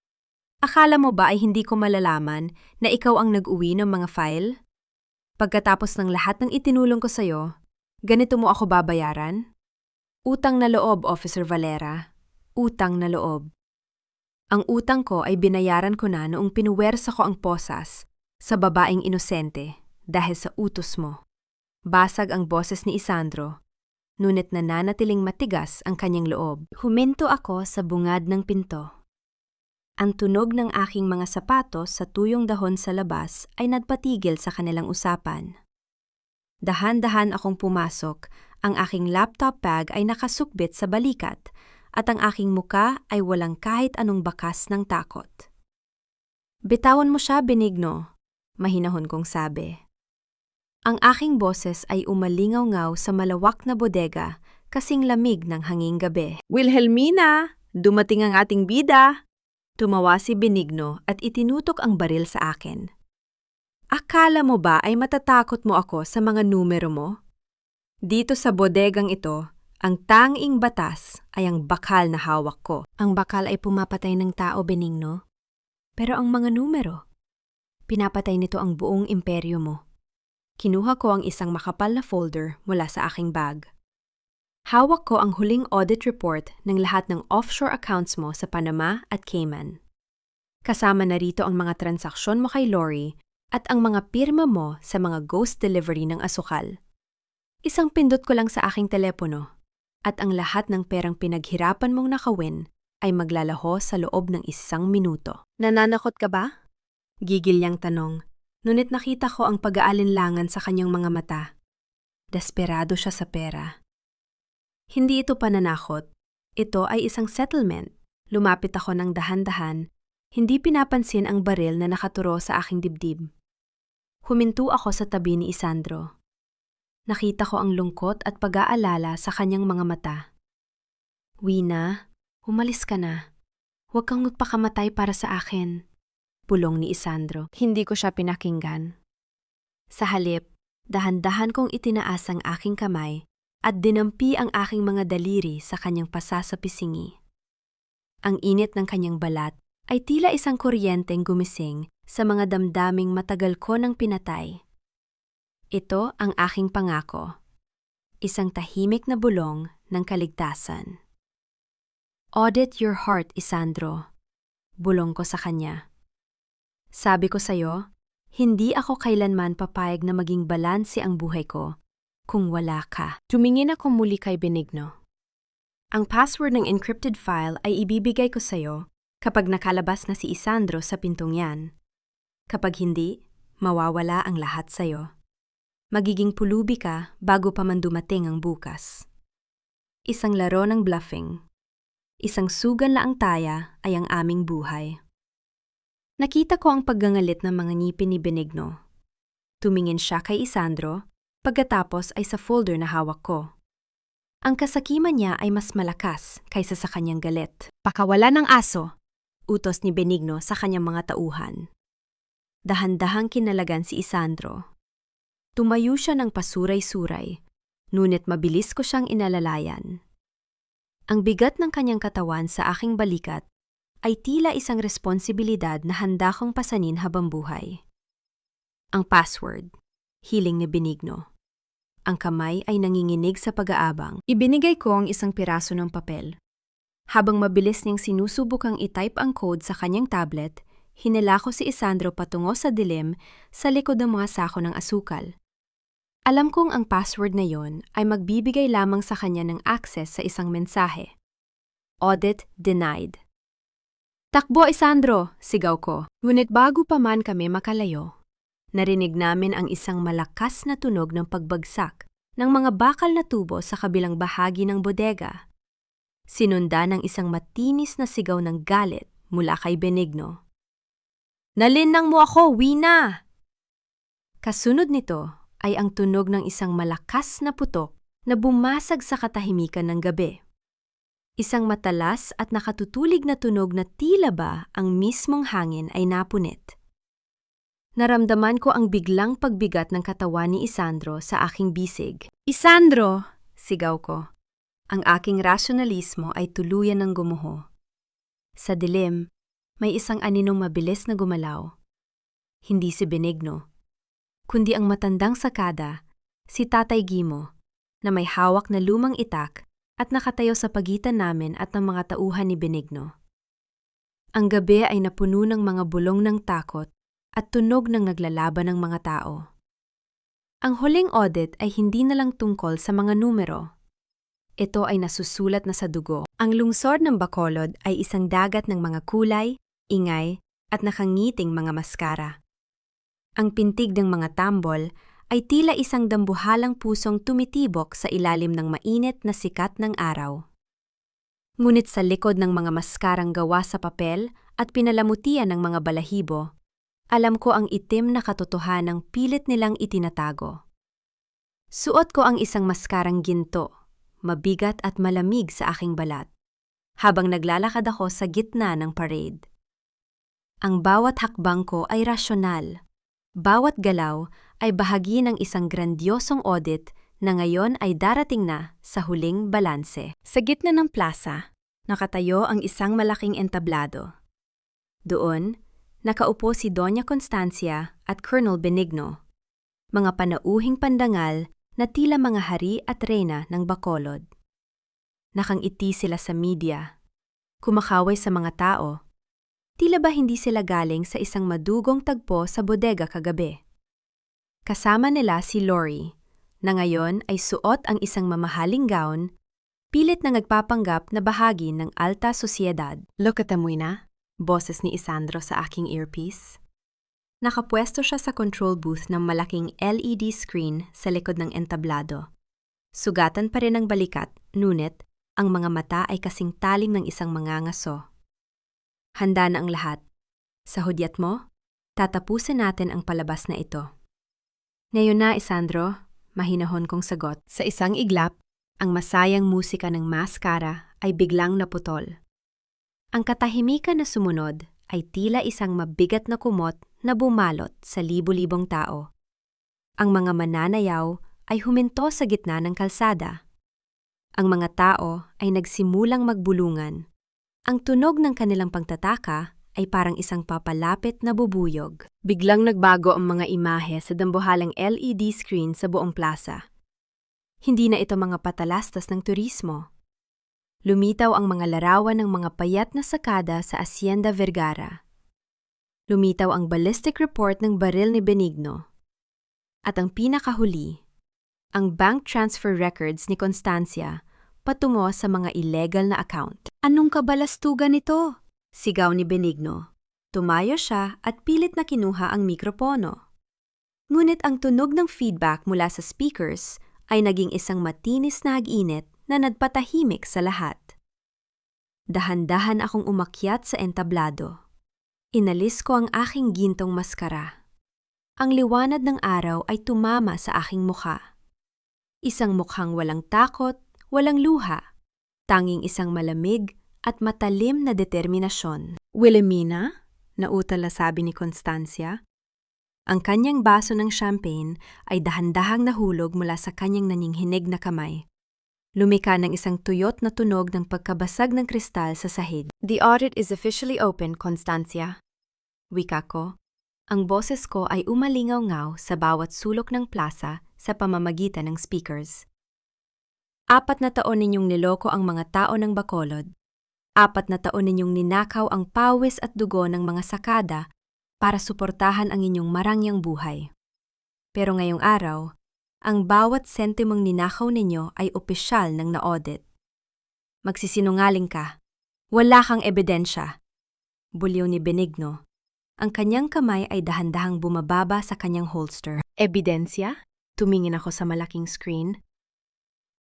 Akala mo ba ay hindi ko malalaman na ikaw ang nag-uwi ng mga file? Pagkatapos ng lahat ng itinulong ko sa'yo, ganito mo ako babayaran? Utang na loob, Officer Valera. Utang na loob. Ang utang ko ay binayaran ko na noong pinuwersa ko ang posas sa babaeng inosente dahil sa utos mo. Basag ang boses ni Isandro, ngunit nananatiling matigas ang kanyang loob. Huminto ako sa bungad ng pinto. Ang tunog ng aking mga sapatos sa tuyong dahon sa labas ay nagpatigil sa kanilang usapan. Dahan-dahan akong pumasok, ang aking laptop bag ay nakasukbit sa balikat at ang aking muka ay walang kahit anong bakas ng takot. Bitawan mo siya, Benigno, mahinahon kong sabi. Ang aking boses ay umalingaw-ngaw sa malawak na bodega, kasing lamig ng hanging gabi. Wilhelmina! Dumating ang ating bida! Tumawa si Benigno at itinutok ang baril sa akin. Akala mo ba ay matatakot mo ako sa mga numero mo? Dito sa bodegang ito, ang tanging batas ay ang bakal na hawak ko. Ang bakal ay pumapatay ng tao, Benigno. Pero ang mga numero, pinapatay nito ang buong imperyo mo. Kinuha ko ang isang makapal na folder mula sa aking bag. Hawak ko ang huling audit report ng lahat ng offshore accounts mo sa Panama at Cayman. Kasama na rito ang mga transaksyon mo kay Lori at ang mga pirma mo sa mga ghost delivery ng asukal. Isang pindot ko lang sa aking telepono at ang lahat ng perang pinaghirapan mong nakawin ay maglalaho sa loob ng 1 minuto. Nananakot ka ba? Gigil niyang tanong. Ngunit nakita ko ang pag-aalinlangan sa kanyang mga mata. Desperado siya sa pera. Hindi ito pananakot. Ito ay isang settlement. Lumapit ako ng dahan-dahan, hindi pinapansin ang baril na nakaturo sa aking dibdib. Huminto ako sa tabi ni Isandro. Nakita ko ang lungkot at pag-aalala sa kanyang mga mata. Wina, umalis ka na. Huwag kang magpakamatay para sa akin. Bulong ni Isandro. Hindi ko siya pinakinggan. Sa halip, dahan-dahan kong itinaas ang aking kamay at dinampi ang aking mga daliri sa kanyang pasa sa pisingi. Ang init ng kanyang balat ay tila isang kuryenteng gumising sa mga damdaming matagal ko nang pinatay. Ito ang aking pangako. Isang tahimik na bulong ng kaligtasan. Audit your heart, Isandro. Bulong ko sa kanya. Sabi ko sa'yo, hindi ako kailanman papayag na maging balanse ang buhay ko kung wala ka. Tumingin ako muli kay Benigno. Ang password ng encrypted file ay ibibigay ko sa'yo kapag nakalabas na si Isandro sa pintong yan. Kapag hindi, mawawala ang lahat sa'yo. Magiging pulubi ka bago pa man dumating ang bukas. Isang laro ng bluffing. Isang sugan laang taya ay ang aming buhay. Nakita ko ang paggangalit ng mga ngipin ni Benigno. Tumingin siya kay Isandro, pagkatapos ay sa folder na hawak ko. Ang kasakiman niya ay mas malakas kaysa sa kanyang galit. Pakawala ng aso, utos ni Benigno sa kanyang mga tauhan. Dahan-dahang kinalagan si Isandro. Tumayo siya ng pasuray-suray, ngunit mabilis ko siyang inalalayan. Ang bigat ng kanyang katawan sa aking balikat ay tila isang responsibilidad na handa kong pasanin habang buhay. Ang password, hiling ni Benigno. Ang kamay ay nanginginig sa pag-aabang. Ibinigay ko ang isang piraso ng papel. Habang mabilis niyang sinusubukang i-type ang code sa kanyang tablet, hinila ko si Isandro patungo sa dilim sa likod ng mga sako ng asukal. Alam kong ang password na yon ay magbibigay lamang sa kanya ng access sa isang mensahe. Audit denied. Takbo, Isandro! Sigaw ko. Ngunit bago pa man kami makalayo, narinig namin ang isang malakas na tunog ng pagbagsak ng mga bakal na tubo sa kabilang bahagi ng bodega. Sinunda ng isang matinis na sigaw ng galit mula kay Benigno. Nalinang mo ako, Wina! Kasunod nito ay ang tunog ng isang malakas na putok na bumasag sa katahimikan ng gabi. Isang matalas at nakatutulig na tunog na tila ba ang mismong hangin ay napunit. Naramdaman ko ang biglang pagbigat ng katawan ni Isandro sa aking bisig. Isandro! Sigaw ko. Ang aking rasyonalismo ay tuluyan ng gumuho. Sa dilim, may isang aninong mabilis na gumalaw. Hindi si Benigno, kundi ang matandang sakada, si Tatay Gimo, na may hawak na lumang itak at nakatayo sa pagitan namin at ng mga tauhan ni Benigno. Ang gabi ay napuno ng mga bulong ng takot at tunog ng naglalaban ng mga tao. Ang huling audit ay hindi na lang tungkol sa mga numero. Ito ay nasusulat na sa dugo. Ang lungsod ng Bacolod ay isang dagat ng mga kulay, ingay, at nakangiting mga maskara. Ang pintig ng mga tambol ay tila isang dambuhalang pusong tumitibok sa ilalim ng mainit na sikat ng araw. Ngunit sa likod ng mga maskarang gawa sa papel at pinalamutian ng mga balahibo, alam ko ang itim na katotohanang pilit nilang itinatago. Suot ko ang isang maskarang ginto, mabigat at malamig sa aking balat, habang naglalakad ako sa gitna ng parade. Ang bawat hakbang ko ay rasyonal. Bawat galaw ay bahagi ng isang grandiosong audit na ngayon ay darating na sa huling balanse. Sa gitna ng plaza, nakatayo ang isang malaking entablado. Doon, nakaupo si Doña Constancia at Colonel Benigno, mga panauhing pandangal na tila mga hari at reyna ng Bacolod. Nakangiti sila sa media, kumakaway sa mga tao. Tila ba hindi sila galing sa isang madugong tagpo sa bodega kagabi? Kasama nila si Lori, na ngayon ay suot ang isang mamahaling gown, pilit na nagpapanggap na bahagi ng alta sosyedad. Look at the muina, boses ni Isandro sa aking earpiece. Nakapwesto siya sa control booth ng malaking LED screen sa likod ng entablado. Sugatan pa rin ang balikat, ngunit ang mga mata ay kasing talim ng isang mangangaso. Handa na ang lahat. Sa hudyat mo, tatapusin natin ang palabas na ito. Ngayon na, Isandro, mahinahon kong sagot. Sa isang iglap, ang masayang musika ng maskara ay biglang naputol. Ang katahimikan na sumunod ay tila isang mabigat na kumot na bumalot sa libu-libong tao. Ang mga mananayaw ay huminto sa gitna ng kalsada. Ang mga tao ay nagsimulang magbulungan. Ang tunog ng kanilang pagtataka ay parang isang papalapit na bubuyog. Biglang nagbago ang mga imahe sa dambuhalang LED screen sa buong plaza. Hindi na ito mga patalastas ng turismo. Lumitaw ang mga larawan ng mga payat na sakada sa Hacienda Vergara. Lumitaw ang ballistic report ng baril ni Benigno. At ang pinakahuli, ang bank transfer records ni Constancia patungo sa mga illegal na account. Anong kabalastugan ito? Sigaw ni Benigno. Tumayo siya at pilit na kinuha ang mikropono. Ngunit ang tunog ng feedback mula sa speakers ay naging isang matinis na ag-init na nagpatahimik sa lahat. Dahan-dahan akong umakyat sa entablado. Inalis ko ang aking gintong maskara. Ang liwanag ng araw ay tumama sa aking mukha. Isang mukhang walang takot, walang luha, tanging isang malamig at matalim na determinasyon. Wilhelmina, nautala sabi ni Constancia. Ang kanyang baso ng champagne ay dahan-dahang nahulog mula sa kanyang naninghinig na kamay. Lumika ng isang tuyot na tunog ng pagkabasag ng kristal sa sahig. The audit is officially open, Constancia. Wika ko. Ang boses ko ay umalingaw-ngaw sa bawat sulok ng plaza sa pamamagitan ng speakers. 4 na taon ninyong niloko ang mga tao ng Bacolod. 4 na taon ninyong ninakaw ang pawis at dugo ng mga sakada para suportahan ang inyong marangyang buhay. Pero ngayong araw, ang bawat sentimong ninakaw ninyo ay opisyal ng na-audit. Magsisinungaling ka. Wala kang ebidensya. Bulyaw ni Benigno. Ang kanyang kamay ay dahan-dahang bumababa sa kanyang holster. Ebidensya? Tumingin ako sa malaking screen.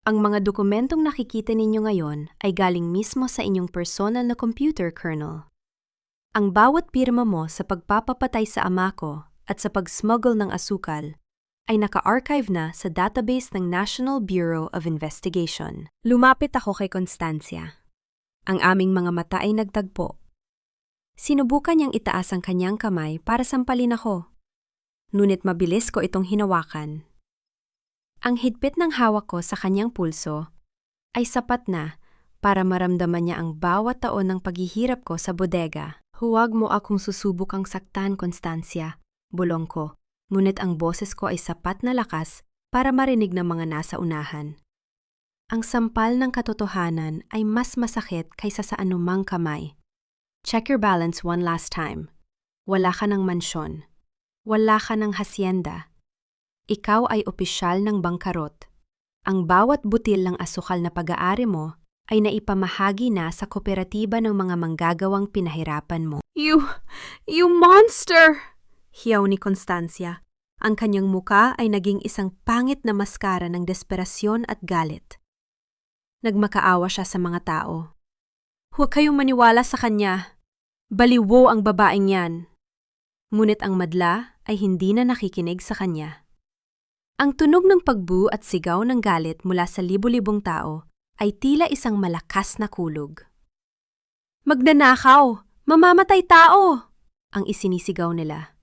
Ang mga dokumentong nakikita ninyo ngayon ay galing mismo sa inyong personal na computer, Colonel. Ang bawat pirma mo sa pagpapapatay sa ama ko at sa pag-smuggle ng asukal ay naka-archive na sa database ng National Bureau of Investigation. Lumapit ako kay Constancia. Ang aming mga mata ay nagtagpo. Sinubukan niyang itaas ang kanyang kamay para sampalin ako. Ngunit mabilis ko itong hinawakan. Ang higpit ng hawak ko sa kanyang pulso ay sapat na para maramdaman niya ang bawat taon ng paghihirap ko sa bodega. Huwag mo akong susubukang saktan, Constancia, bulong ko. Ngunit ang boses ko ay sapat na lakas para marinig ng mga nasa unahan. Ang sampal ng katotohanan ay mas masakit kaysa sa anumang kamay. Check your balance one last time. Wala ka ng mansyon. Wala ka ng hacienda. Ikaw ay opisyal ng bangkarot. Ang bawat butil ng asukal na pag-aari mo ay naipamahagi na sa kooperatiba ng mga manggagawang pinahirapan mo. You monster! Hiyaw ni Constancia. Ang kanyang muka ay naging isang pangit na maskara ng desperasyon at galit. Nagmakaawa siya sa mga tao. Huwag kayong maniwala sa kanya. Baliwo ang babaeng yan. Ngunit ang madla ay hindi na nakikinig sa kanya. Ang tunog ng pagbu at sigaw ng galit mula sa libu-libong tao ay tila isang malakas na kulog. "Magnanakaw! Mamamatay tao!" ang isinisigaw nila.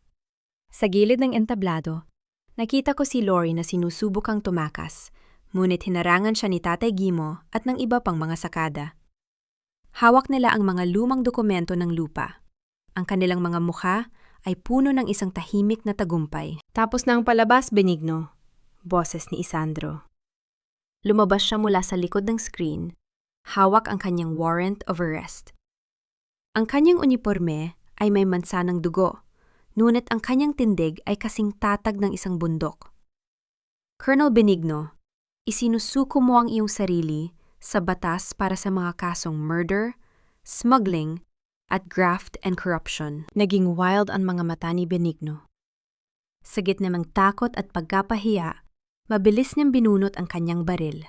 Sa gilid ng entablado, nakita ko si Lori na sinusubukang tumakas, ngunit hinarangan siya ni Tatay Gimo at ng iba pang mga sakada. Hawak nila ang mga lumang dokumento ng lupa. Ang kanilang mga mukha ay puno ng isang tahimik na tagumpay. "Tapos na ang palabas, Benigno," boses ni Isandro. Lumabas siya mula sa likod ng screen, hawak ang kanyang warrant of arrest. Ang kanyang uniforme ay may mansa ng dugo, ngunit ang kanyang tindig ay kasing tatag ng isang bundok. "Colonel Benigno, isinusuko mo ang iyong sarili sa batas para sa mga kasong murder, smuggling, at graft and corruption." Naging wild ang mga mata ni Benigno. Sa gitna ng takot at pagkapahiya, mabilis niyang binunot ang kanyang baril.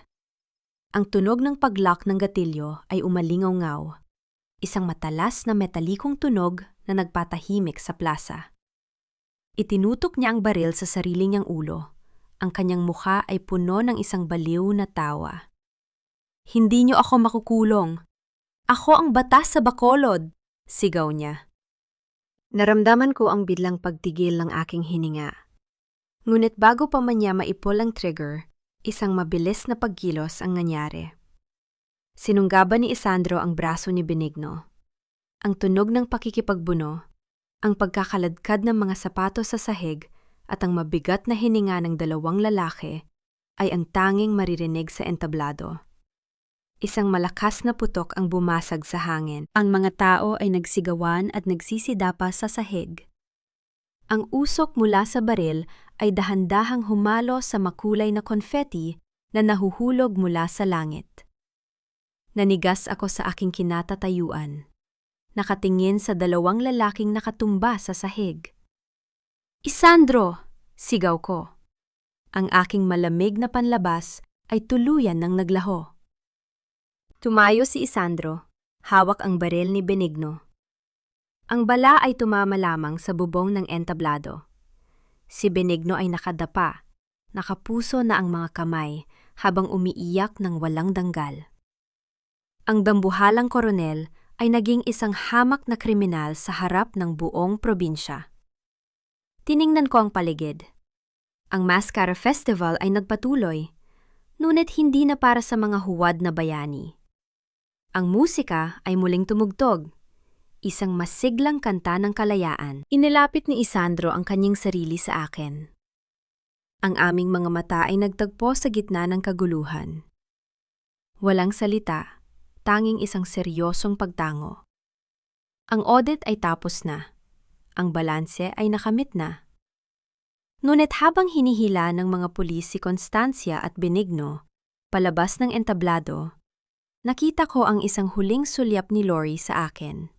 Ang tunog ng paglock ng gatilyo ay umalingaw-ngaw, isang matalas na metalikong tunog na nagpatahimik sa plaza. Itinutok niya ang baril sa sarili niyang ulo. Ang kanyang mukha ay puno ng isang baliw na tawa. "Hindi niyo ako makukulong. Ako ang batas sa Bacolod!" sigaw niya. Naramdaman ko ang biglang pagtigil ng aking hininga. Ngunit bago pa man niya maipol ang trigger, isang mabilis na pagkilos ang nangyari. Sinunggaban ni Isandro ang braso ni Benigno. Ang tunog ng pakikipagbuno, ang pagkakaladkad ng mga sapatos sa sahig at ang mabigat na hininga ng dalawang lalaki ay ang tanging maririnig sa entablado. Isang malakas na putok ang bumasag sa hangin. Ang mga tao ay nagsigawan at nagsisidapa sa sahig. Ang usok mula sa baril ay dahan-dahang humalo sa makulay na konfeti na nahuhulog mula sa langit. Nanigas ako sa aking kinatatayuan. Nakatingin sa dalawang lalaking nakatumba sa sahig. "Isandro!" sigaw ko. Ang aking malamig na panlabas ay tuluyan ng naglaho. Tumayo si Isandro, hawak ang baril ni Benigno. Ang bala ay tumama lamang sa bubong ng entablado. Si Benigno ay nakadapa, nakapuso na ang mga kamay habang umiiyak ng walang danggal. Ang dambuhalang koronel ay naging isang hamak na kriminal sa harap ng buong probinsya. Tiningnan ko ang paligid. Ang Mascara Festival ay nagpatuloy, ngunit hindi na para sa mga huwad na bayani. Ang musika ay muling tumugtog, isang masiglang kanta ng kalayaan. Inilapit ni Isandro ang kanyang sarili sa akin. Ang aming mga mata ay nagtagpo sa gitna ng kaguluhan. Walang salita, tanging isang seryosong pagtango. Ang audit ay tapos na. Ang balanse ay nakamit na. Ngunit habang hinihila ng mga pulis si Constancia at Benigno, palabas ng entablado, nakita ko ang isang huling sulyap ni Lori sa akin.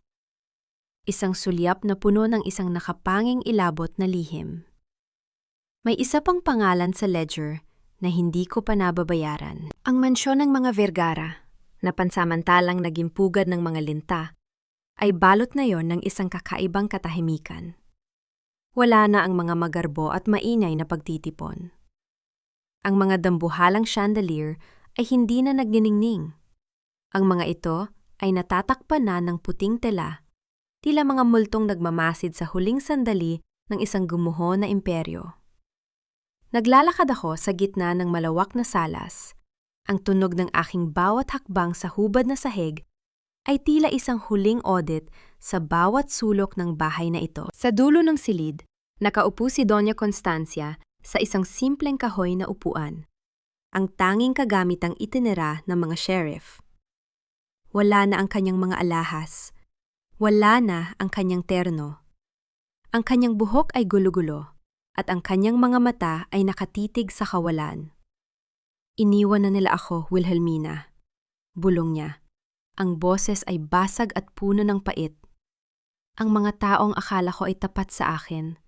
Isang sulyap na puno ng isang nakapanging ilabot na lihim. May isa pang pangalan sa ledger na hindi ko pa nababayaran. Ang mansyon ng mga Vergara, na pansamantalang naging pugad ng mga linta, ay balot na yon ng isang kakaibang katahimikan. Wala na ang mga magarbo at mainay na pagtitipon. Ang mga dambuhalang chandelier ay hindi na nagniningning. Ang mga ito ay natatakpan na ng puting tela, tila mga multong nagmamasid sa huling sandali ng isang gumuho na imperyo. Naglalakad ako sa gitna ng malawak na salas. Ang tunog ng aking bawat hakbang sa hubad na sahig ay tila isang huling audit sa bawat sulok ng bahay na ito. Sa dulo ng silid, nakaupo si Doña Constancia sa isang simpleng kahoy na upuan, ang tanging kagamitang itinira ng mga sheriff. Wala na ang kanyang mga alahas. Wala na ang kanyang terno. Ang kanyang buhok ay gulo-gulo at ang kanyang mga mata ay nakatitig sa kawalan. "Iniwan na nila ako, Wilhelmina," bulong niya. Ang boses ay basag at puno ng pait. Ang mga taong akala ko ay tapat sa akin,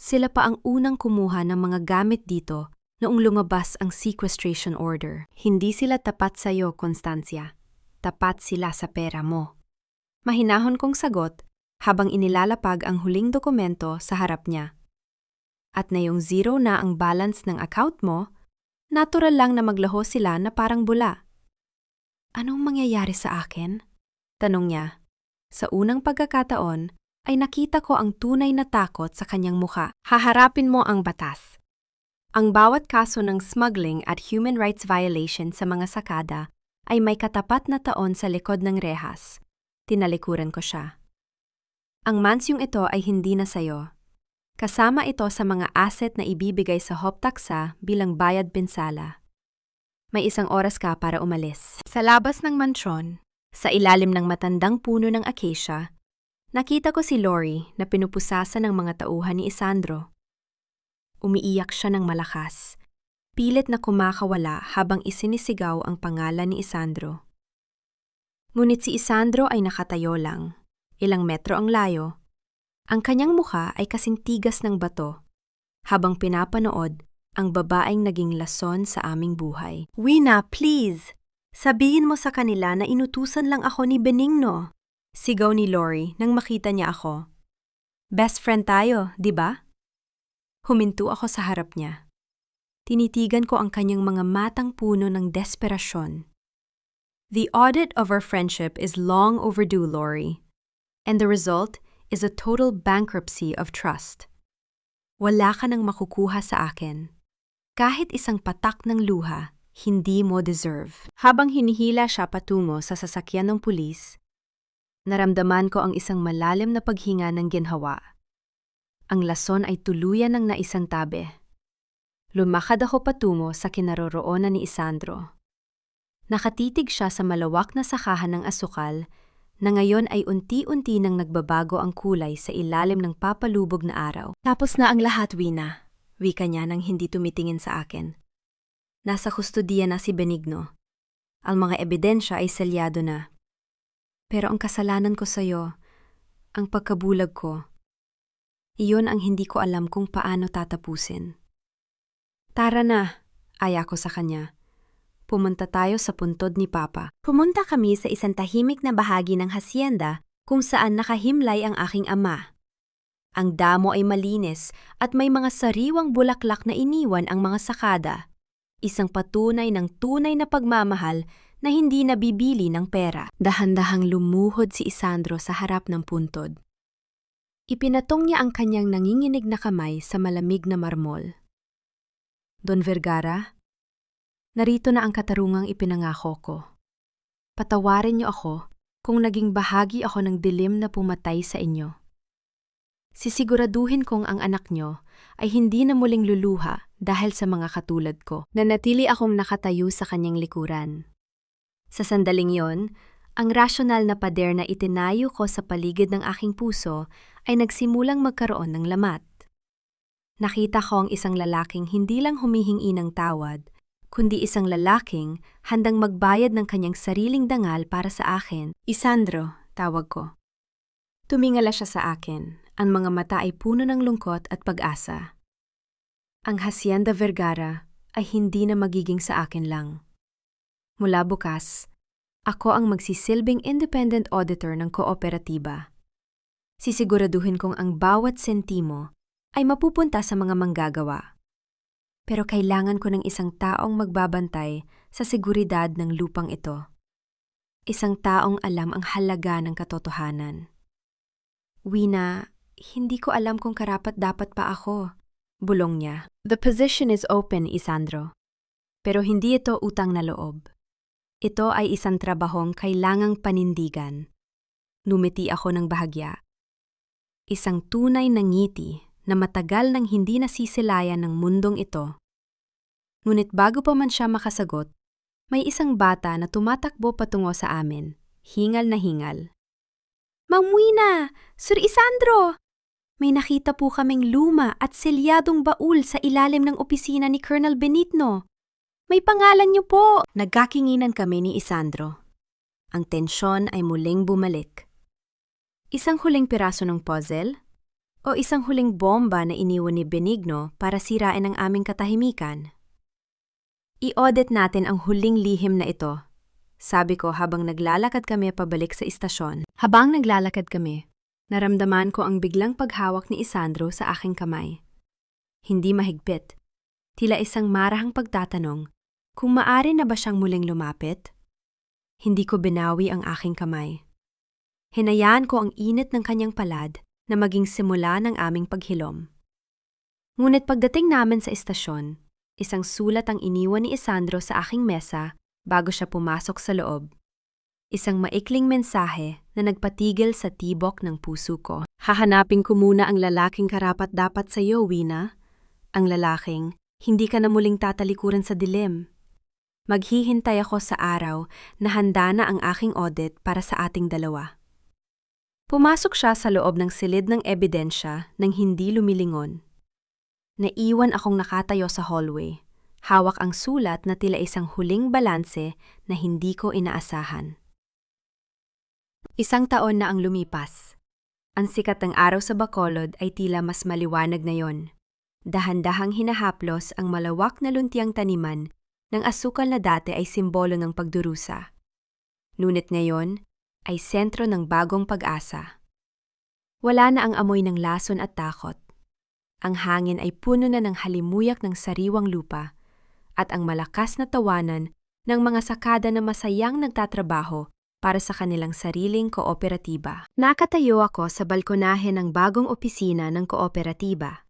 sila pa ang unang kumuha ng mga gamit dito noong lumabas ang sequestration order. "Hindi sila tapat sa iyo, Constancia. Tapat sila sa pera mo." Mahinahon kong sagot habang inilalapag ang huling dokumento sa harap niya. at ngayong zero na ang balance ng account mo, natural lang na maglaho sila na parang bula. Anong mangyayari sa akin? Tanong niya. Sa unang pagkakataon, ay nakita ko ang tunay na takot sa kanyang mukha. Haharapin mo ang batas. Ang bawat kaso ng smuggling at human rights violation sa mga sakada ay may katapat na taon sa likod ng rehas. Tinalikuran ko siya. Ang mansyong ito ay hindi na sayo. Kasama ito sa mga asset na ibibigay sa Hoptaksa bilang bayad pinsala. May 1 oras ka para umalis. Sa labas ng mansyon, sa ilalim ng matandang puno ng acacia, nakita ko si Lori na pinupusasan ng mga tauhan ni Isandro. Umiiyak siya ng malakas, pilit na kumakawala habang isinisigaw ang pangalan ni Isandro. Ngunit si Isandro ay nakatayo lang, ilang metro ang layo. Ang kanyang mukha ay kasing tigas ng bato, habang pinapanood ang babaeng naging lason sa aming buhay. "Wina, please! Sabihin mo sa kanila na inutusan lang ako ni Benigno," sigaw ni Lori nang makita niya ako. "Best friend tayo, di ba?" Huminto ako sa harap niya. Tinitigan ko ang kanyang mga matang puno ng desperasyon. "The audit of our friendship is long overdue, Lori. And the result is a total bankruptcy of trust. Wala ka nang makukuha sa akin. Kahit isang patak ng luha, hindi mo deserve." Habang hinihila siya patungo sa sasakyan ng pulis, naramdaman ko ang isang malalim na paghinga ng ginhawa. Ang lason ay tuluyan ng naisantabi. Lumakad ako patungo sa kinaroroonan ni Isandro. Nakatitig siya sa malawak na sakahan ng asukal na ngayon ay unti-unti nang nagbabago ang kulay sa ilalim ng papalubog na araw. "Tapos na ang lahat, Wina," wika niya nang hindi tumitingin sa akin. "Nasa kustodiya na si Benigno. Ang mga ebidensya ay selyado na. Pero ang kasalanan ko sa'yo, ang pagkabulag ko, iyon ang hindi ko alam kung paano tatapusin. Tara na," aya ko sa kanya. "Pumunta tayo sa puntod ni Papa." Pumunta kami sa isang tahimik na bahagi ng hasyenda kung saan nakahimlay ang aking ama. Ang damo ay malinis at may mga sariwang bulaklak na iniwan ang mga sakada. Isang patunay ng tunay na pagmamahal na hindi nabibili ng pera. Dahan-dahang lumuhod si Isandro sa harap ng puntod. Ipinatong niya ang kanyang nanginginig na kamay sa malamig na marmol. "Don Vergara, narito na ang katarungang ipinangako ko. Patawarin niyo ako kung naging bahagi ako ng dilim na pumatay sa inyo. Sisiguraduhin kong ang anak niyo ay hindi na muling luluha dahil sa mga katulad ko." Nanatili akong nakatayo sa kanyang likuran. Sa sandaling yon, ang rasyonal na pader na itinayo ko sa paligid ng aking puso ay nagsimulang magkaroon ng lamat. Nakita ko ang isang lalaking hindi lang humihingi ng tawad, kundi isang lalaking handang magbayad ng kanyang sariling dangal para sa akin. "Isandro," tawag ko. Tumingala siya sa akin. Ang mga mata ay puno ng lungkot at pag-asa. Ang Hacienda Vergara ay hindi na magiging sa akin lang. Mula bukas, ako ang magsisilbing independent auditor ng kooperatiba. Sisiguraduhin kong ang bawat sentimo ay mapupunta sa mga manggagawa. Pero kailangan ko ng isang taong magbabantay sa seguridad ng lupang ito. Isang taong alam ang halaga ng katotohanan. "Wina, hindi ko alam kung karapat-dapat pa ako," bulong niya. "The position is open, Isandro. Pero hindi ito utang na loob. Ito ay isang trabahong kailangang panindigan." Numiti ako ng bahagya. Isang tunay na ngiti na matagal nang hindi nasisilayan ng mundong ito. Ngunit bago pa man siya makasagot, may isang bata na tumatakbo patungo sa amin, hingal na hingal. "Ma'am Wina! Sir Isandro! May nakita po kaming luma at selyadong baul sa ilalim ng opisina ni Colonel Benigno. May pangalan niyo po!" Nagkakinginan kami ni Isandro. Ang tensyon ay muling bumalik. Isang huling piraso ng puzzle? O isang huling bomba na iniwan ni Benigno para sirain ang aming katahimikan? "I-audit natin ang huling lihim na ito," sabi ko habang naglalakad kami pabalik sa istasyon. Habang naglalakad kami, naramdaman ko ang biglang paghawak ni Isandro sa aking kamay. Hindi mahigpit. Tila isang marahang pagtatanong kung maari na ba siyang muling lumapit. Hindi ko binawi ang aking kamay. Hinayaan ko ang init ng kanyang palad na maging simula ng aming paghilom. Ngunit pagdating namin sa istasyon, isang sulat ang iniwan ni Isandro sa aking mesa bago siya pumasok sa loob. Isang maikling mensahe na nagpatigil sa tibok ng puso ko. Hahanapin ko muna ang lalaking karapat-dapat sa iyo, Wina. Ang lalaking, hindi ka na muling tatalikuran sa dilim. Maghihintay ako sa araw na handa na ang aking audit para sa ating dalawa. Pumasok siya sa loob ng silid ng ebidensya nang hindi lumilingon. Naiwan akong nakatayo sa hallway. Hawak ang sulat na tila isang huling balanse na hindi ko inaasahan. 1 taon na ang lumipas. Ang sikat ng araw sa Bacolod ay tila mas maliwanag ngayon. Dahan-dahang hinahaplos ang malawak na luntiang taniman ng asukal na dati ay simbolo ng pagdurusa. Ngunit ngayon ay sentro ng bagong pag-asa. Wala na ang amoy ng lason at takot. Ang hangin ay puno na ng halimuyak ng sariwang lupa at ang malakas na tawanan ng mga sakada na masayang nagtatrabaho para sa kanilang sariling kooperatiba. Nakatayo ako sa balkonahe ng bagong opisina ng kooperatiba.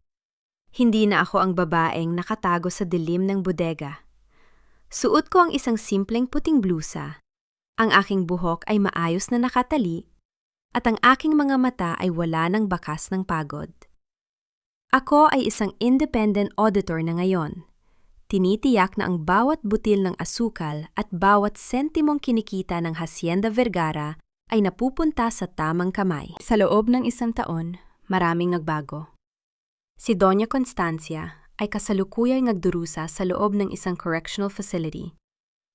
Hindi na ako ang babaeng nakatago sa dilim ng bodega. Suot ko ang isang simpleng puting blusa. Ang aking buhok ay maayos na nakatali at ang aking mga mata ay wala ng bakas ng pagod. Ako ay isang independent auditor na ngayon. Tinitiyak na ang bawat butil ng asukal at bawat sentimong kinikita ng Hacienda Vergara ay napupunta sa tamang kamay. Sa loob ng 1 taon, maraming nagbago. Si Doña Constancia ay kasalukuyang nagdurusa sa loob ng isang correctional facility,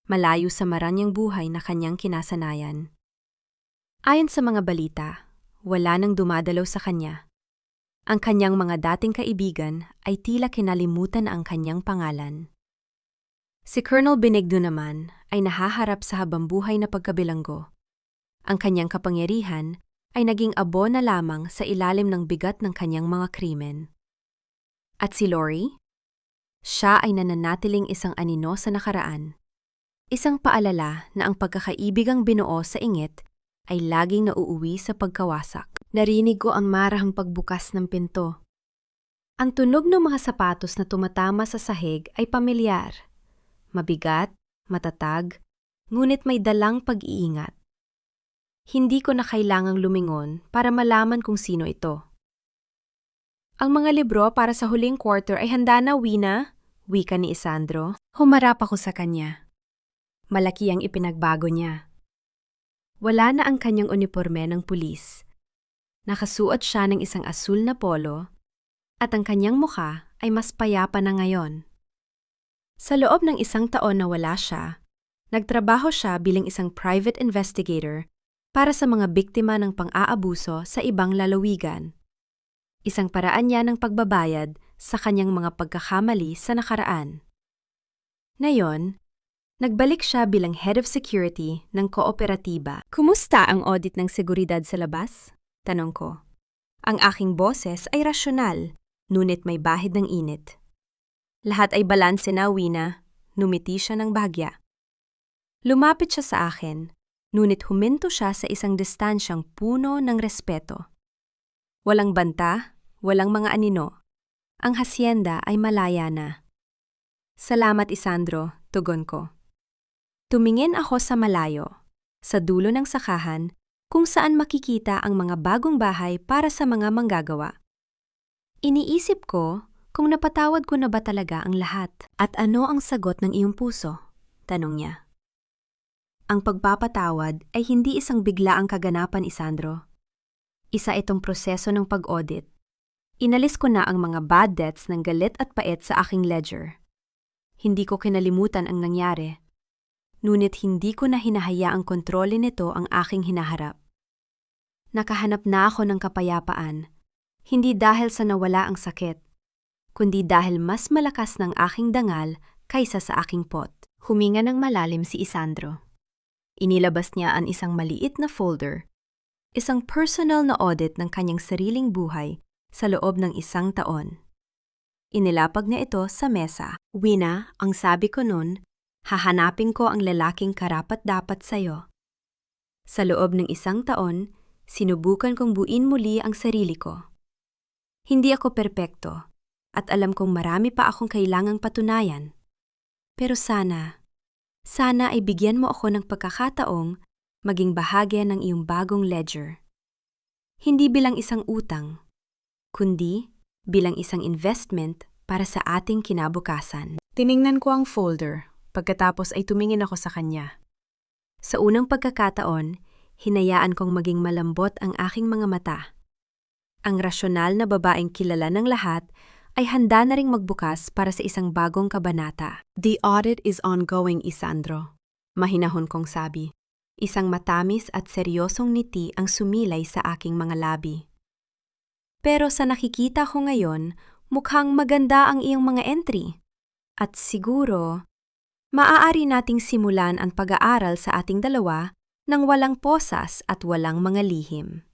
malayo sa maranyang buhay na kanyang kinasanayan. Ayon sa mga balita, wala nang dumadalaw sa kanya. Ang kanyang mga dating kaibigan ay tila kinalimutan ang kanyang pangalan. Si Colonel Benigno naman ay nahaharap sa habambuhay na pagkabilanggo. Ang kanyang kapangyarihan ay naging abo na lamang sa ilalim ng bigat ng kanyang mga krimen. At si Lori? Siya ay nananatiling isang anino sa nakaraan. Isang paalala na ang pagkakaibigang binuo sa ingit ay laging nauuwi sa pagkawasak. Narinig ko ang marahang pagbukas ng pinto. Ang tunog ng mga sapatos na tumatama sa sahig ay pamilyar. Mabigat, matatag, ngunit may dalang pag-iingat. Hindi ko na kailangang lumingon para malaman kung sino ito. Ang mga libro para sa huling quarter ay handa na, Wina, wika ni Isandro. Humarap ako sa kanya. Malaki ang ipinagbago niya. Wala na ang kanyang uniporme ng pulis. Nakasuot siya ng isang asul na polo at ang kanyang mukha ay mas payapa na ngayon. Sa loob ng 1 taon na wala siya, nagtrabaho siya bilang isang private investigator para sa mga biktima ng pang-aabuso sa ibang lalawigan. Isang paraan niya ng pagbabayad sa kanyang mga pagkakamali sa nakaraan. Ngayon, nagbalik siya bilang head of security ng kooperatiba. Kumusta ang audit ng seguridad sa labas? Tanong ko. Ang aking boses ay rasyonal, ngunit may bahid ng init. Lahat ay balanse na, Wina. Numiti siya ng bahagya. Lumapit siya sa akin, ngunit huminto siya sa isang distansyang puno ng respeto. Walang banta, walang mga anino. Ang hacienda ay malaya na. Salamat, Isandro, tugon ko. Tumingin ako sa malayo, sa dulo ng sakahan, kung saan makikita ang mga bagong bahay para sa mga manggagawa. Iniisip ko kung napatawad ko na ba talaga ang lahat. At ano ang sagot ng iyong puso? Tanong niya. Ang pagpapatawad ay hindi isang biglaang kaganapan, Isandro. Isa itong proseso ng pag-audit. Inalis ko na ang mga bad debts ng galit at pait sa aking ledger. Hindi ko kinalimutan ang nangyari. Ngunit hindi ko na hinahayaang kontrolin nito ang aking hinaharap. Nakahanap na ako ng kapayapaan, hindi dahil sa nawala ang sakit, kundi dahil mas malakas ng aking dangal kaysa sa aking pot. Huminga ng malalim si Isandro. Inilabas niya ang isang maliit na folder, isang personal na audit ng kanyang sariling buhay sa loob ng 1 taon. Inilapag niya ito sa mesa. Wina, ang sabi ko nun, hahanapin ko ang lalaking karapat-dapat sa'yo. Sa loob ng 1 taon, sinubukan kong buuin muli ang sarili ko. Hindi ako perpekto, at alam kong marami pa akong kailangang patunayan. Pero sana ay bigyan mo ako ng pagkakataong maging bahagi ng iyong bagong ledger. Hindi bilang isang utang, kundi bilang isang investment para sa ating kinabukasan. Tiningnan ko ang folder, pagkatapos ay tumingin ako sa kanya. Sa unang pagkakataon, hinayaan kong maging malambot ang aking mga mata. Ang rasyonal na babaeng kilala ng lahat ay handa na ring magbukas para sa isang bagong kabanata. The audit is ongoing, Isandro. Mahinahon kong sabi. Isang matamis at seryosong ngiti ang sumilay sa aking mga labi. Pero sa nakikita ko ngayon, mukhang maganda ang iyong mga entry. At siguro, maaari nating simulan ang pag-aaral sa ating dalawa nang walang posas at walang mga lihim.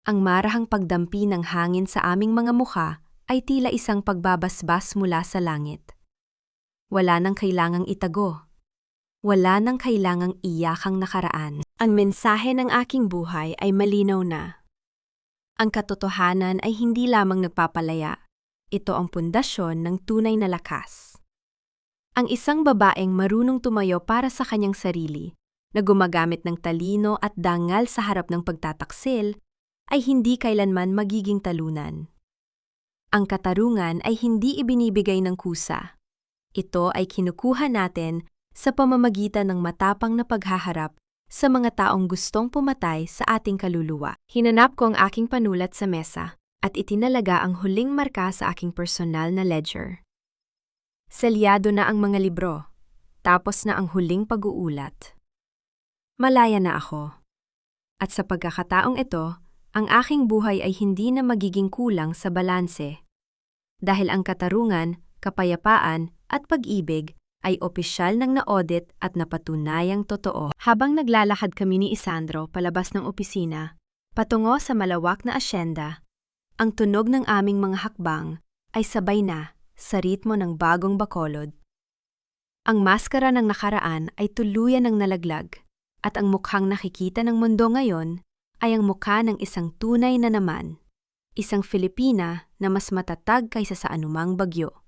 Ang marahang pagdampi ng hangin sa aming mga mukha ay tila isang pagbabasbas mula sa langit. Wala nang kailangang itago. Wala nang kailangang iyakang nakaraan. Ang mensahe ng aking buhay ay malinaw na. Ang katotohanan ay hindi lamang nagpapalaya. Ito ang pundasyon ng tunay na lakas. Ang isang babaeng marunong tumayo para sa kanyang sarili, na gumagamit ng talino at dangal sa harap ng pagtataksil, ay hindi kailanman magiging talunan. Ang katarungan ay hindi ibinibigay ng kusa. Ito ay kinukuha natin sa pamamagitan ng matapang na paghaharap sa mga taong gustong pumatay sa ating kaluluwa. Hinanap ko ang aking panulat sa mesa at itinalaga ang huling marka sa aking personal na ledger. Selyado na ang mga libro, tapos na ang huling pag-uulat. Malaya na ako. At sa pagkakataong ito, ang aking buhay ay hindi na magiging kulang sa balanse. Dahil ang katarungan, kapayapaan at pag-ibig ay opisyal ng na-audit at napatunayang totoo. Habang naglalakad kami ni Isandro palabas ng opisina, patungo sa malawak na asyenda, ang tunog ng aming mga hakbang ay sabay na sa ritmo ng bagong bakolod. Ang maskara ng nakaraan ay tuluyan ng nalaglag at ang mukhang nakikita ng mundo ngayon ay ang mukha ng isang tunay na naman, isang Filipina na mas matatag kaysa sa anumang bagyo.